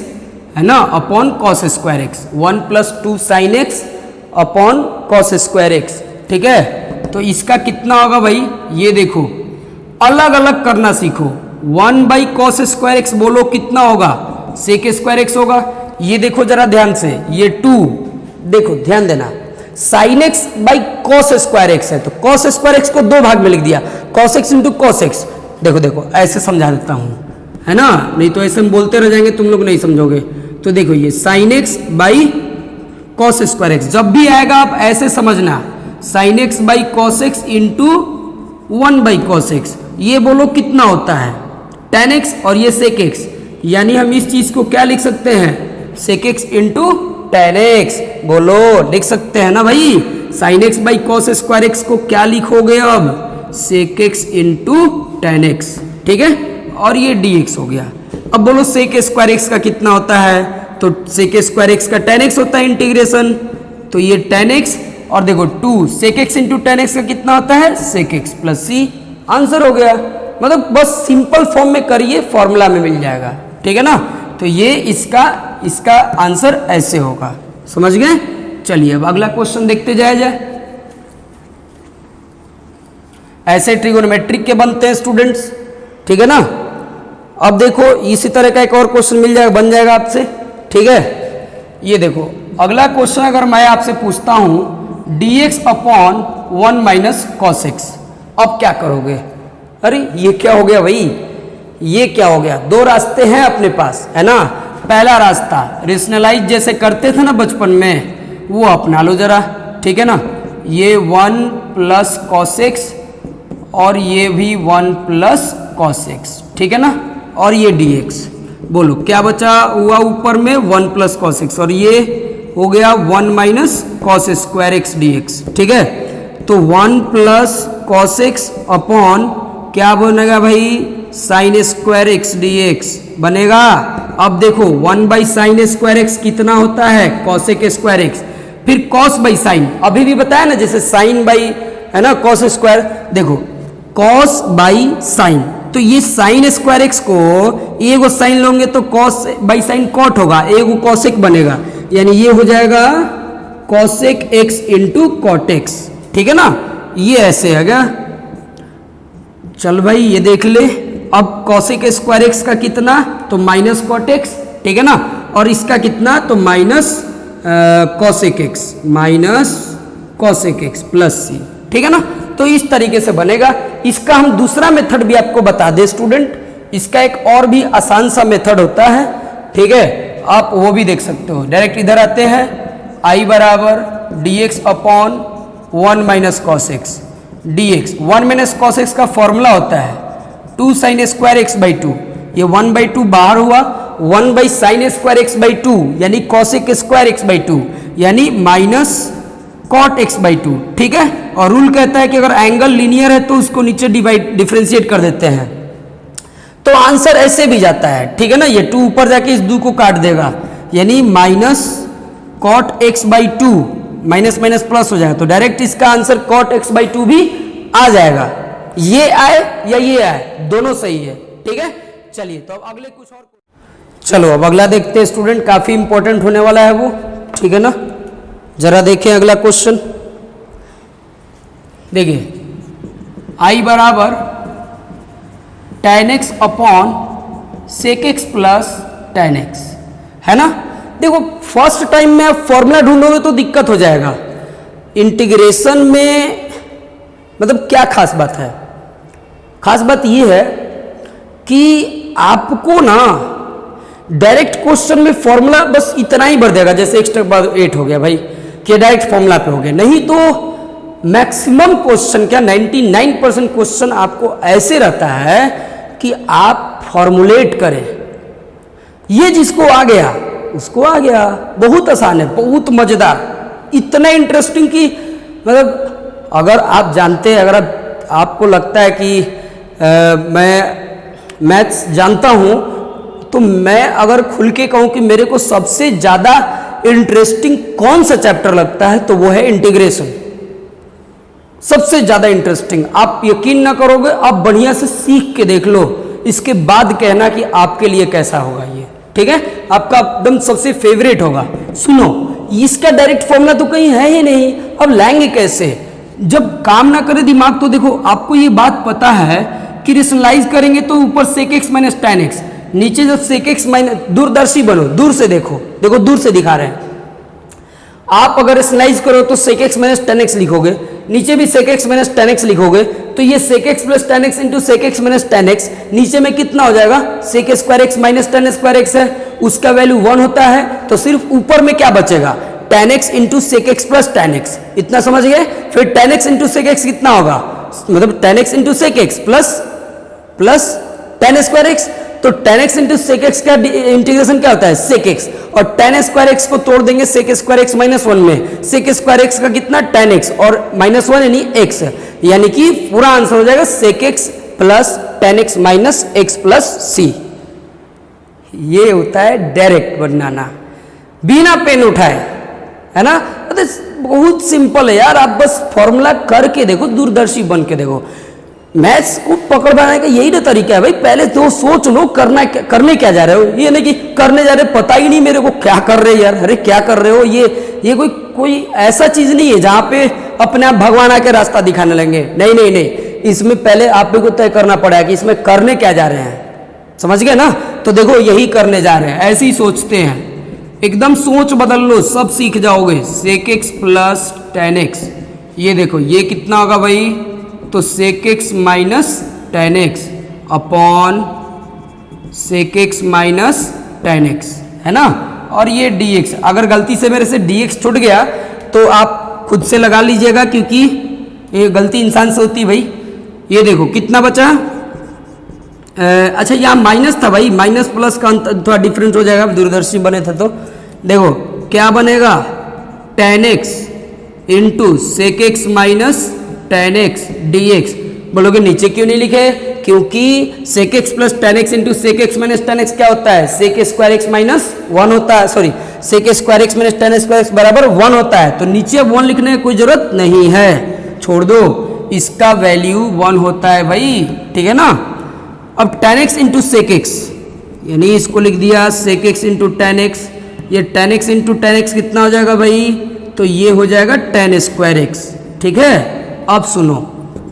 है ना upon cos square x, 1 plus 2 sine x upon cos square x, ठीक है। तो इसका कितना होगा भाई, ये देखो अलग अलग करना सीखो। 1 बाई कॉस स्क्वायर एक्स बोलो कितना होगा, सेक स्क्वायर एक्स होगा। ये देखो जरा ध्यान से, ये 2 देखो ध्यान देना, sine x by cos square x है, तो कॉस स्क्वायर एक्स को 2 भाग में लिख दिया, cos x into cos x. देखो देखो ऐसे समझा देता हूं, है ना, नहीं तो ऐसे हम बोलते रह जाएंगे, तुम लोग नहीं समझोगे। तो देखो ये sine x by cos square x, जब भी आएगा आप ऐसे समझना, sine x by cos x into 1 by cos x, ये बोलो कितना होता है tan x, और ये sec x, यानी हम इस चीज को क्या लिख सकते हैं, sec x into tan x, बोलो लिख सकते हैं ना भाई। sin x by cos square x को क्या लिखोगे अब, sec x into tan x, ठीक है, और ये dx हो गया। अब बोलो sec स्क्वायर एक्स का कितना होता है, तो sec स्क्वायर एक्स का tan x होता है इंटीग्रेशन, तो ये tan x, और देखो 2 sec x into tan x का कितना होता है, sec x plus c, answer हो गया। मतलब बस सिंपल फॉर्म में करिए, फॉर्मूला में मिल जाएगा, ठीक है ना। तो ये इसका आंसर ऐसे होगा, समझ गए। चलिए अब अगला क्वेश्चन देखते जाए। ऐसे ट्रिगोनोमेट्रिक के बनते हैं स्टूडेंट्स, ठीक है ना। अब देखो इसी तरह का एक और क्वेश्चन मिल जाएगा, बन जाएगा आपसे, ठीक है। ये देखो अगला क्वेश्चन अगर मैं आपसे पूछता हूं dx upon 1 minus cos x, अब क्या करोगे। अरे ये क्या हो गया भाई, ये क्या हो गया, 2 रास्ते हैं अपने पास, है ना। पहला रास्ता रेशनलाइज जैसे करते थे ना बचपन में, वो अपना लो जरा, ठीक है ना। ये 1 प्लस कॉस एक्स और ये भी 1 प्लस कॉस एक्स, ठीक है ना, और ये dx, बोलो क्या बचा हुआ ऊपर में 1 प्लस कॉस एक्स, और ये हो गया 1 minus cos square x dx, ठीक है। तो 1 प्लस कॉस एक्स अपॉन क्या बनेगा भाई, साइन स्क्वायर एक्स dx बनेगा। अब देखो 1 बाई साइन स्क्वायर एक्स कितना होता है, कॉसेक स्क्वायर एक्स, फिर कॉस बाई साइन, अभी भी बताया ना जैसे साइन बाई, है ना, कॉस स्क्वायर, देखो कॉस बाई साइन, तो ये साइन स्क्वायर एक्स को एगो साइन लोगे तो कॉस बाई साइन कॉट होगा, एगो कॉसेक बनेगा, यानी ये हो जाएगा cosec x into cot x, ठीक है ना। ये ऐसे है क्या, चल भाई ये देख ले। अब कॉसेक स्क्वायर एक्स का कितना, तो माइनस कॉट एक्स, ठीक है ना, और इसका कितना, तो minus cosec x, minus cosec x plus c, ठीक है ना। तो इस तरीके से बनेगा। इसका हम दूसरा मेथड भी आपको बता दें स्टूडेंट, इसका एक और भी आसान सा मेथड होता है, ठीक है, आप वो भी देख सकते हो। डायरेक्ट इधर आते हैं, आई बराबर dx upon 1 minus cos x dx, 1 minus cos x का फॉर्मूला होता है 2 साइन स्क्वायर एक्स बाई 2, ये 1 बाई 2 बाहर हुआ, 1 by sine square x by 2 यानी कॉसेक स्क्वायर एक्स बाई 2 यानी माइनस कॉट एक्स बाई 2, ठीक है। और रूल कहता है कि अगर एंगल लीनियर है तो उसको नीचे डिफरेंशिएट कर देते हैं, तो आंसर ऐसे भी जाता है, ठीक है ना। ये 2 ऊपर जाके इस 2 को काट देगा, यानी minus cot x by 2, minus minus plus हो जाएगा, तो डायरेक्ट इसका आंसर कॉट एक्स बाई 2 भी आ जाएगा। ये आए या ये आए, दोनों सही है, ठीक है। चलिए तो अब अगले कुछ और, चलो अब अगला देखते हैं स्टूडेंट, काफी इंपॉर्टेंट होने वाला है वो, ठीक है ना। जरा देखें अगला क्वेश्चन, देखिए आई बराबर tan x upon sec x plus tan x, है ना। देखो फर्स्ट टाइम में आप फॉर्मूला ढूंढोगे तो दिक्कत हो जाएगा। इंटीग्रेशन में मतलब क्या खास बात है, खास बात ये है कि आपको ना डायरेक्ट क्वेश्चन में फॉर्मूला बस इतना ही भर देगा, जैसे x के बाद 8 हो गया भाई, कि डायरेक्ट फॉर्मूला पे हो गए। नहीं तो मैक्सिमम क्वेश्चन, क्या 99% क्वेश्चन आपको ऐसे रहता है कि आप फॉर्मुलेट करें। ये जिसको आ गया उसको आ गया, बहुत आसान है, बहुत मजेदार, इतना इंटरेस्टिंग कि मतलब अगर आप जानते हैं, अगर आपको लगता है कि मैं मैथ्स जानता हूं, तो मैं अगर खुल के कहूं कि मेरे को सबसे ज्यादा इंटरेस्टिंग कौन सा चैप्टर लगता है, तो वो है इंटीग्रेशन। सबसे ज्यादा इंटरेस्टिंग। आप यकीन ना करोगे, आप बढ़िया से सीख के देख लो, इसके बाद कहना कि आपके लिए कैसा होगा ये, ठीक है, आपका एकदम सबसे फेवरेट होगा। सुनो, इसका डायरेक्ट फॉर्मूला तो कहीं है ही नहीं, अब लाएंगे कैसे? जब काम ना करे दिमाग, तो देखो आपको ये बात पता है कि रेशनलाइज करेंगे तो ऊपर sec x minus tan x, नीचे जब sec x माइनस, दूरदर्शी बनो, दूर से देखो, देखो दूर से दिखा रहे हैं। आप अगर रेशनलाइज करो तो sec x minus tan x लिखोगे, नीचे भी sec x minus tan x लिखोगे, तो ये sec x plus tan x into sec x minus tan x, नीचे में कितना हो जाएगा? sec square x minus tan square x है, उसका वैल्यू 1 होता है, तो सिर्फ ऊपर में क्या बचेगा? tan x into sec x plus tan x, इतना समझ गए? फिर tan x into sec x कितना होगा? मतलब tan x into sec x plus tan square x, तो tan x into sec x का इंटीग्रेशन क्या होता है? sec x, और tan स्क्वायर x को तोड़ देंगे sec स्क्वायर x माइनस 1 में, sec स्क्वायर x का कितना? tan x, और माइनस 1 यानी x, यानी कि पूरा आंसर हो जाएगा sec x plus tan x minus x plus c। ये होता है डायरेक्ट बनाना, बिना पेन उठाए, है ना? तो बहुत सिंपल है यार, आप बस फॉर्मूला करके देखो, दूरदर्शी बन के देखो। मैथ्स को पकड़ बनाने का यही तो तरीका है भाई, पहले तो सोच लो करने क्या जा रहे हो, ये नहीं कि करने जा रहे पता ही नहीं मेरे को क्या कर रहे यार, अरे क्या कर रहे हो, ये कोई ऐसा चीज नहीं है जहां पे अपने आप भगवान आके रास्ता दिखाने लगेंगे। नहीं नहीं नहीं, इसमें पहले आप को तय करना पड़ेगा कि इसमें करने क्या जा रहे हैं, समझ गए ना? तो देखो यही करने जा रहे हैं, ऐसे ही सोचते हैं, एकदम सोच बदल लो, सब सीख जाओगे। sec x plus tan x, ये देखो ये कितना होगा भाई? तो sec x minus tan x upon sec x minus tan x, है ना? और ये dx, अगर गलती से मेरे से dx छूट गया तो आप खुद से लगा लीजिएगा, क्योंकि ये गलती इंसान से होती है भाई। ये देखो कितना बचा? अच्छा यहाँ माइनस था भाई, माइनस प्लस का थोड़ा डिफरेंस हो जाएगा, दूरदर्शी बने थे तो। देखो क्या बनेगा? tan x into sec x minus tan x dx। बोलोगे नीचे क्यों नहीं लिखे? क्योंकि sec x plus tan x into sec x minus tan x क्या होता है? sec स्क्वायर x माइनस 1 होता है, sorry sec square x minus tan square x बराबर 1 होता है, तो नीचे 1 लिखने की कोई जरूरत नहीं है, छोड़ दो, इसका वैल्यू 1 होता है भाई, ठीक है ना? अब tan x into sec x, यानी इसको लिख दिया sec x into tan x, ये tan x into tan x कितना हो जाएगा भाई? तो ये हो जाएगा tan स्क्वायर x, ठीक है? अब सुनो,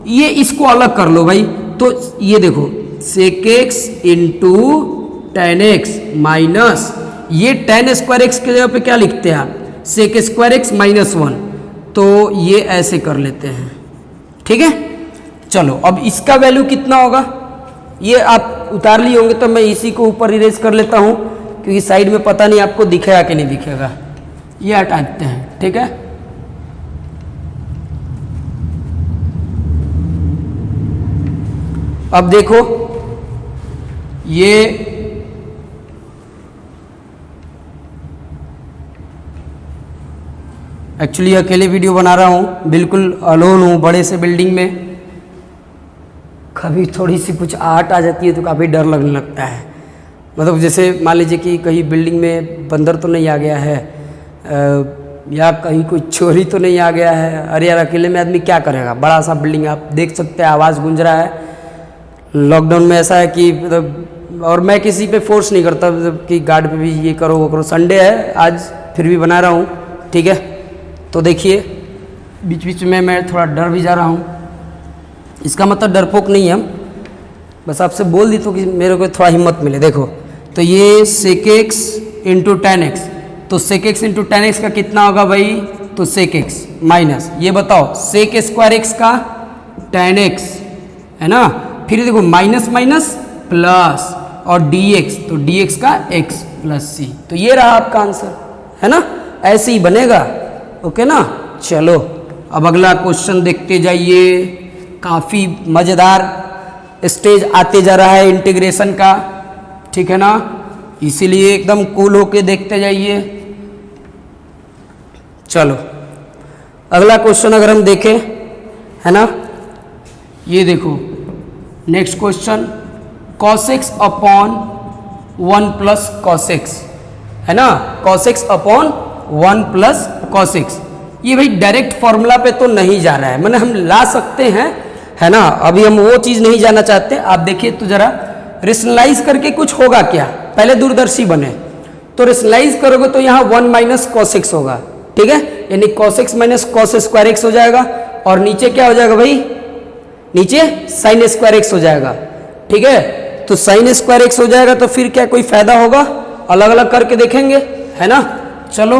ये इसको अलग कर लो भाई, तो ये देखो sec x into tan x minus ये tan स्क्वायर x के जगह पे क्या लिखते हैं आप? sec स्क्वायर x माइनस 1, तो ये ऐसे कर लेते हैं, ठीक है? चलो अब इसका वैल्यू कितना होगा? ये आप उतार लिए होंगे, तो मैं इसी को ऊपर इरेज कर लेता हूं, क्योंकि साइड में पता नहीं आपको दिखेगा कि नहीं दिखेगा। ये हटा देते हैं, ठीक है? अब देखो ये एक्चुअली अकेले वीडियो बना रहा हूँ, बिल्कुल अलोन हूँ बड़े से बिल्डिंग में, कभी थोड़ी सी कुछ आहट आ जाती है तो काफ़ी डर लगने लगता है। मतलब जैसे मान लीजिए कि कहीं बिल्डिंग में बंदर तो नहीं आ गया है, या कहीं कोई चोरी तो नहीं आ गया है, अरे यार अकेले में आदमी क्या करेगा? बड़ा सा बिल्डिंग आप देख सकते हैं, आवाज़ गूंज रहा है। लॉकडाउन में ऐसा है कि मतलब, और मैं किसी पे फोर्स नहीं करता मतलब कि गार्ड पे भी ये करो वो करो, संडे है आज फिर भी बना रहा हूँ, ठीक है? तो देखिए बीच बीच में मैं थोड़ा डर भी जा रहा हूँ, इसका मतलब डरपोक नहीं है हम, बस आपसे बोल दी तो कि मेरे को थोड़ा हिम्मत मिले। देखो तो ये sec x into tan x, तो sec x into tan x का कितना होगा भाई? तो sec x माइनस ये बताओ sec स्क्वायर x का tan x, है ना? फिर देखो माइनस माइनस प्लस और dx, तो dx का x प्लस c, तो ये रहा आपका आंसर, है ना? ऐसे ही बनेगा, ओके ना। चलो अब अगला क्वेश्चन देखते जाइए। काफ़ी मज़ेदार स्टेज आते जा रहा है इंटीग्रेशन का, ठीक है ना, इसीलिए एकदम कूल होके देखते जाइए। चलो अगला क्वेश्चन अगर हम देखें, है ना, ये देखो next question, cos x upon 1 plus cos x, है ना, cos x upon 1 plus cos x। ये भाई डायरेक्ट फॉर्मूला पे तो नहीं जा रहा है, मैंने हम ला सकते हैं, है ना, अभी हम वो चीज़ नहीं जाना चाहते। आप देखिए तो जरा रेशनलाइज करके कुछ होगा क्या, पहले दूरदर्शी बने तो रेशनलाइज करोगे तो यहाँ 1 माइनस cos x होगा, ठीक है, यानी cos x minus cos square x हो जाएगा, और नीचे क्या हो जाएगा भाई, नीचे sin स्क्वायर x हो जाएगा, ठीक है। तो sin स्क्वायर x हो जाएगा तो फिर क्या कोई फायदा होगा, अलग अलग करके देखेंगे, है ना। चलो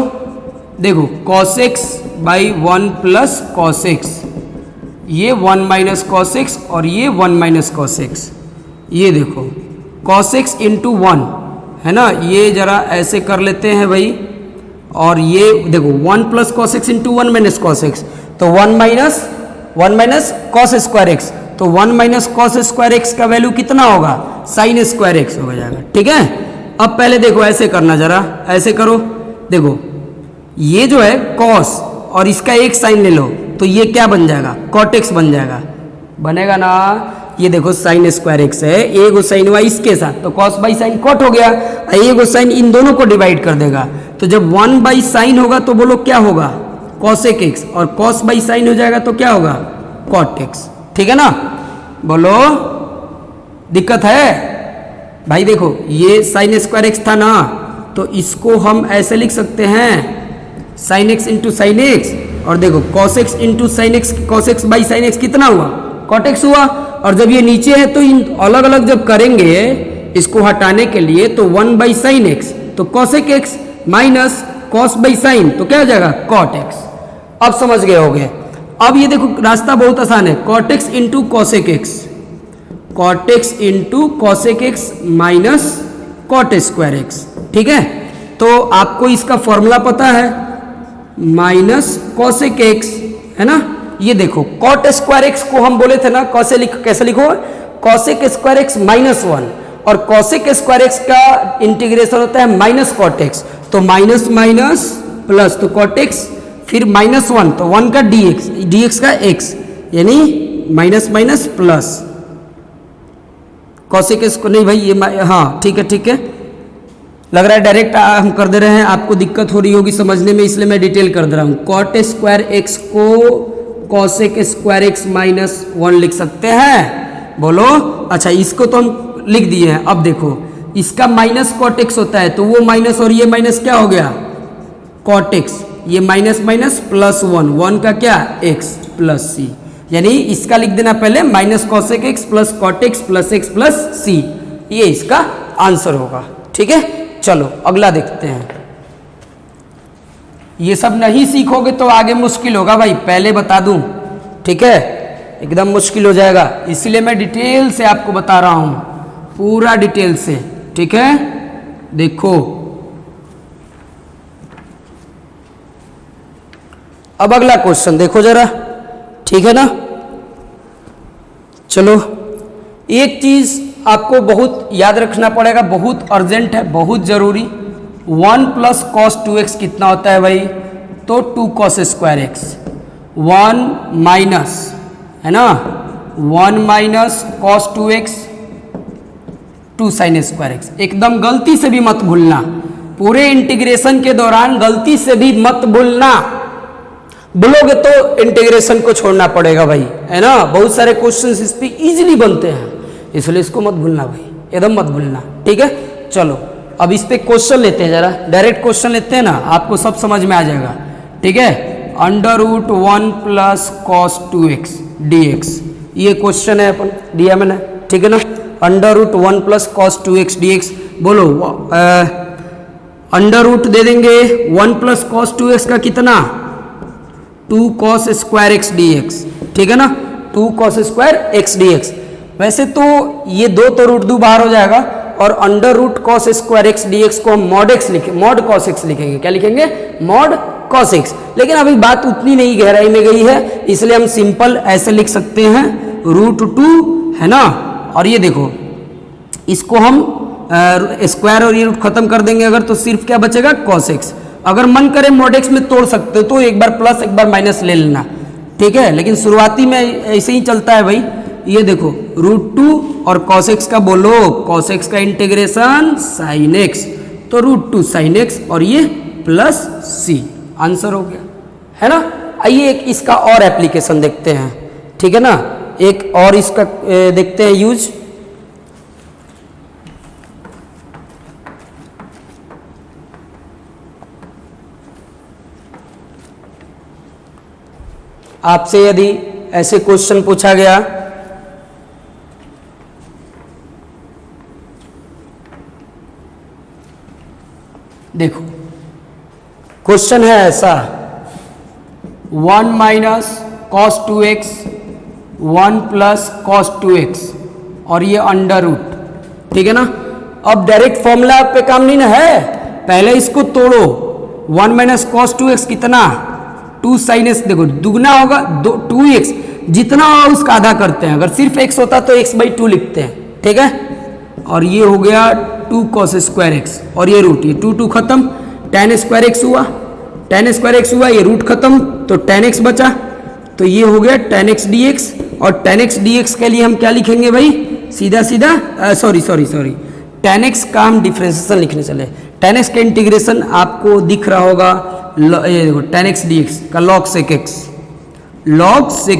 देखो cos x by 1 plus cos x, ये 1 माइनस cos x और ये 1 माइनस cos x, ये देखो cos x इंटू 1, है ना, ये जरा ऐसे कर लेते हैं भाई, और ये देखो 1 plus cos x into 1 minus cos x, तो 1 माइनस cos स्क्वायर x, तो 1 माइनस cos स्क्वायर x का वैल्यू कितना होगा, sin स्क्वायर x हो जाएगा, ठीक है। अब पहले देखो ऐसे करना, जरा ऐसे करो, देखो ये जो है cos और इसका एक साइन ले लो तो ये क्या बन जाएगा, cot x बन जाएगा, बनेगा ना। ये देखो sin स्क्वायर x है, एक साइन हुआ इसके साथ तो cos बाई साइन cot हो गया, एक साइन इन दोनों को डिवाइड कर देगा, तो जब 1 बाई साइन होगा तो बोलो क्या होगा, cosec x, और cos बाई साइन हो जाएगा तो क्या होगा, cot x, ठीक है ना। बोलो दिक्कत है भाई। देखो ये sin स्क्वायर x था ना, तो इसको हम ऐसे लिख सकते हैं sin x into sine x, और देखो cos x into sine x, cos x by sine x कितना हुआ, cot x हुआ, और जब ये नीचे है तो इन अलग अलग जब करेंगे इसको हटाने के लिए तो 1 बाई साइन एक्स, तो cosec x minus cos by sine, तो क्या हो जाएगा, cot x। अब समझ गए होगे। अब ये देखो रास्ता बहुत आसान है, cot x into cosec x, cot x into cosec x minus cot square x, ठीक है। तो आपको इसका फॉर्मूला पता है, माइनस cosec x, है ना, ये देखो cot स्क्वायर x को हम बोले थे ना, कैसे लिखो, cosec स्क्वायर x माइनस 1, और cosec स्क्वायर x का इंटीग्रेशन होता है माइनस cot x, तो माइनस माइनस प्लस, तो cot x फिर माइनस 1, तो 1 का dx का x, यानी minus minus plus cosec x को, नहीं भाई ये हाँ ठीक है, लग रहा है डायरेक्ट हम कर दे रहे हैं, आपको दिक्कत हो रही होगी समझने में, इसलिए मैं डिटेल कर दे रहा हूँ। cot स्क्वायर x को cosec स्क्वायर x माइनस 1 लिख सकते हैं, बोलो। अच्छा इसको तो हम लिख दिए हैं, अब देखो इसका माइनस cot x होता है, तो वो माइनस और ये माइनस क्या हो गया, cot x, ये माइनस माइनस प्लस 1 का क्या, x प्लस c, यानी इसका लिख देना पहले minus cosec x plus cot x plus x plus c, ये इसका आंसर होगा, ठीक है। चलो अगला देखते हैं। ये सब नहीं सीखोगे तो आगे मुश्किल होगा भाई, पहले बता दूं, ठीक है, एकदम मुश्किल हो जाएगा, इसलिए मैं डिटेल से आपको बता रहा हूं, पूरा डिटेल से, ठीक है। देखो अब अगला क्वेश्चन देखो जरा, ठीक है ना। चलो एक चीज आपको बहुत याद रखना पड़ेगा, बहुत अर्जेंट है, बहुत जरूरी, 1 प्लस कॉस 2x कितना होता है भाई, तो 2 cos स्क्वायर x, 1 माइनस, है ना, 1 minus cos 2x 2 sin square x। एकदम गलती से भी मत भूलना, पूरे इंटीग्रेशन के दौरान गलती से भी मत भूलना, भूलोगे तो इंटीग्रेशन को छोड़ना पड़ेगा भाई, है ना। बहुत सारे क्वेश्चंस इस पे इजीली बनते हैं, इसलिए इसको मत भूलना भाई, एकदम मत भूलना, ठीक है। चलो अब इस पे क्वेश्चन लेते हैं, जरा डायरेक्ट क्वेश्चन लेते हैं ना, आपको सब समझ में आ जाएगा, ठीक है। √1 प्लस cos 2x dx, ये क्वेश्चन है अपन दिया मैंने, ठीक है ना। √1 प्लस cos 2x dx, बोलो अंडर रूट दे देंगे 1 प्लस cos 2x का कितना, 2 cos स्क्वायर x dx, ठीक है ना, 2 cos स्क्वायर x dx। वैसे तो ये दो तो रूट 2 बाहर हो जाएगा, और under root cos square x dx को हम मॉड x लिखे, मॉड cos x लिखेंगे, क्या लिखेंगे, मॉड cos x। लेकिन अभी बात उतनी नहीं गहराई में गई है, इसलिए हम सिंपल ऐसे लिख सकते हैं √2 है ना। और ये देखो इसको हम स्क्वायर और ये रूट खत्म कर देंगे अगर, तो सिर्फ क्या बचेगा cos x। अगर मन करे mod x में तोड़ सकते हो तो एक बार प्लस एक बार माइनस ले लेना, ठीक है। लेकिन शुरुआती में ऐसे ही चलता है भाई। ये देखो √2 और cos x का बोलो, cos x का इंटीग्रेशन sin x, तो √2 sin x और ये प्लस c, आंसर हो गया है ना। आइए एक इसका और एप्लीकेशन देखते हैं, ठीक है ना। एक और इसका देखते हैं यूज। आपसे यदि ऐसे क्वेश्चन पूछा गया, देखो क्वेश्चन है ऐसा 1 minus cos 2x 1 plus cos 2x और ये अंडर रूट, ठीक है ना। अब डायरेक्ट फॉर्मूला पे काम नहीं ना है, पहले इसको तोड़ो। 1 माइनस cos 2x कितना 2 sin x, देखो दुगना होगा 2x, जितना होगा उसका आधा करते हैं। अगर सिर्फ x होता तो x/2 लिखते हैं, ठीक है। और ये हो गया 2 cos स्क्वायर x और ये रूट, ये 2 खत्म, tan स्क्वायर x हुआ, tan स्क्वायर x हुआ, ये रूट खत्म तो tan x बचा, तो ये हो गया tan x dx। और tan x dx के लिए हम क्या लिखेंगे भाई, सीधा सीधा सॉरी tan x का हम डिफरेंशिएशन लिखने चले। tan x का इंटीग्रेशन आपको दिख रहा होगा, ये देखो tan x dx का log sec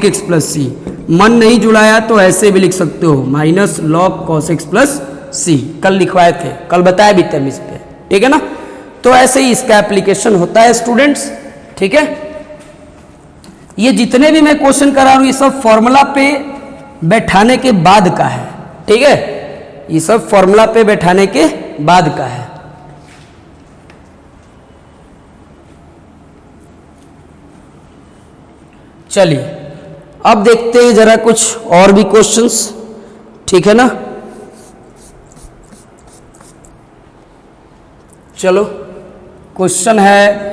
x plus c। मन नहीं जुड़ाया तो ऐसे भी लिख सकते हो minus log cos x plus c, कल लिखवाए थे, कल बताया भी था इस पे, ठीक है ना। तो ऐसे ही इसका एप्लीकेशन होता है स्टूडेंट्स, ठीक है। ये जितने भी मैं क्वेश्चन करा रहा हूं ये सब फॉर्मूला पे बैठाने के बाद का है, ठीक है। ये सब फॉर्मूला पे बैठाने के बाद का है। चलिए अब देखते हैं जरा कुछ और भी क्वेश्चंस, ठीक है ना। चलो क्वेश्चन है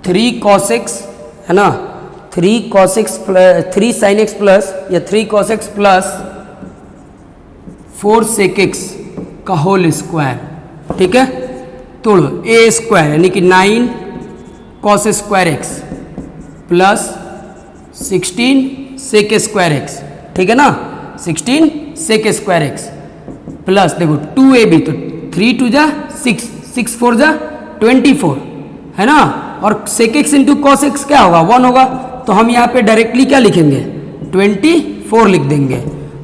3 cos x है ना, 3 cos x plus 3 sin x plus या 3 cos x plus 4 sec x का होल स्क्वायर, ठीक है। तोड़ो a स्क्वायर यानी कि 9 cos square x plus 16 sec square x, ठीक है ना, 16 sec स्क्वायर x प्लस देखो 2ab, तो 3 2 जा 6, 6 4 जा 24 है ना। और sec x into cos x क्या होगा 1 होगा, तो हम यहाँ पे डायरेक्टली क्या लिखेंगे 24 लिख देंगे।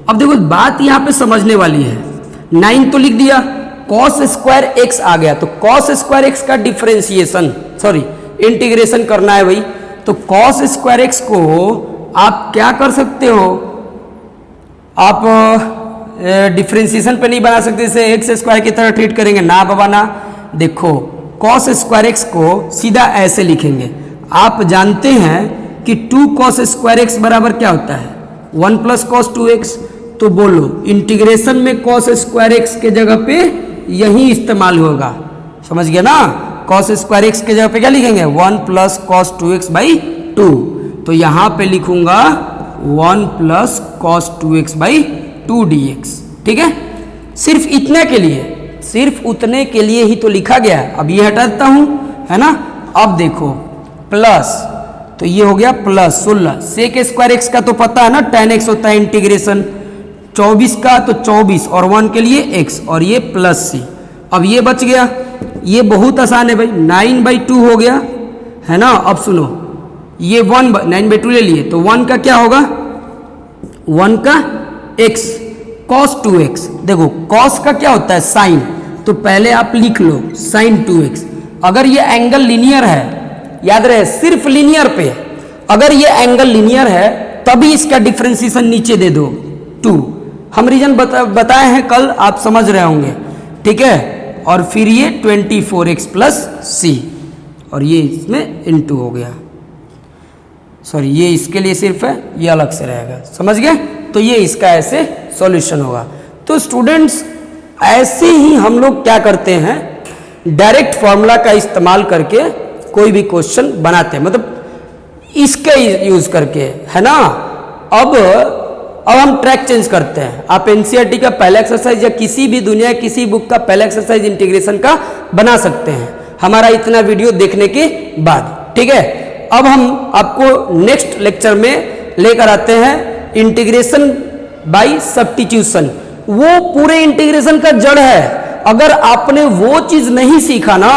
अब देखो बात यहाँ पे समझने वाली है, 9 तो लिख दिया, cos स्क्वायर x आ गया, तो cos स्क्वायर x का डिफरेंशिएशन इंटीग्रेशन करना है भाई। तो cos स्क्वायर x को आप क्या कर सकते हो, आप डिफरेंशिएशन पे नहीं बना सकते, जैसे एक्स स्क्वायर की तरह ट्रीट करेंगे ना बाबा ना। देखो cos स्क्वायर x को सीधा ऐसे लिखेंगे, आप जानते हैं कि 2 cos स्क्वायर x बराबर क्या होता है 1 प्लस cos 2x। तो बोलो इंटीग्रेशन में cos स्क्वायर x के जगह पे यही इस्तेमाल होगा, समझ गया ना। cos स्क्वायर x के जगह पे क्या लिखेंगे 1 प्लस cos 2x/2, तो यहाँ पे लिखूंगा 1 प्लस cos 2x/2 dx, ठीक है। सिर्फ इतने के लिए, सिर्फ उतने के लिए ही तो लिखा गया है। अब ये हटा देता हूं, है ना। अब देखो प्लस, तो ये हो गया प्लस 16 sec स्क्वायर x का तो पता है ना tan x होता है इंटीग्रेशन 24 का, तो 24 और 1 के लिए x और ये प्लस c। अब ये बच गया, ये बहुत आसान है भाई, 9/2 हो गया है ना। अब सुनो ये 9/2 ले लिए, तो 1 का क्या होगा 1 का x cos 2x। देखो cos का क्या होता है साइन, तो पहले आप लिख लो sin 2x। अगर ये एंगल लिनियर है, याद रहे सिर्फ लिनियर पे, अगर ये एंगल लिनियर है तभी इसका डिफरेंशिएशन नीचे दे दो 2। हम रीजन बताए हैं कल, आप समझ रहे होंगे, ठीक है। और फिर ये 24x प्लस c और ये इसमें इनटू हो गया, सॉरी ये इसके लिए सिर्फ है, ये अलग से रहेगा, समझ गए। तो ये इसका ऐसे सॉल्यूशन होगा। तो स्टूडेंट्स ऐसे ही हम लोग क्या करते हैं, डायरेक्ट फॉर्मूला का इस्तेमाल करके कोई भी क्वेश्चन बनाते हैं, मतलब इसके यूज करके, है ना। अब हम ट्रैक चेंज करते हैं। आप एनसीईआरटी का पहला एक्सरसाइज या किसी भी दुनिया किसी बुक का पहला एक्सरसाइज इंटीग्रेशन का बना सकते हैं हमारा इतना वीडियो देखने के बाद, ठीक है। अब हम आपको नेक्स्ट लेक्चर में लेकर आते हैं इंटीग्रेशन बाय सब्स्टिट्यूशन। वो पूरे इंटीग्रेशन का जड़ है। अगर आपने वो चीज नहीं सीखा ना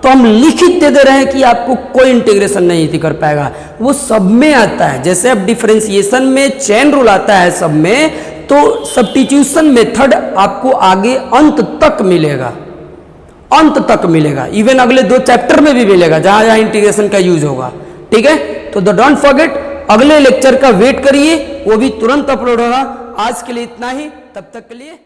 तो हम लिखित दे रहे हैं कि आपको कोई इंटीग्रेशन नहीं कर पाएगा। वो सब में आता है। जैसे अब डिफरेंशिएशन में चेन रूल आता है सब में, तो सब्स्टिट्यूशन मेथड आपको आगे अंत तक मिलेगा, अंत तक मिलेगा। इवन अगले 2 चैप्टर में भी मिलेगा जहां जहां इंटीग्रेशन का यूज होगा, ठीक है। तो डोंट फॉरगेट, अगले लेक्चर का वेट करिए, वो भी तुरंत अपलोड होगा। आज के लिए इतना ही, तब तक के लिए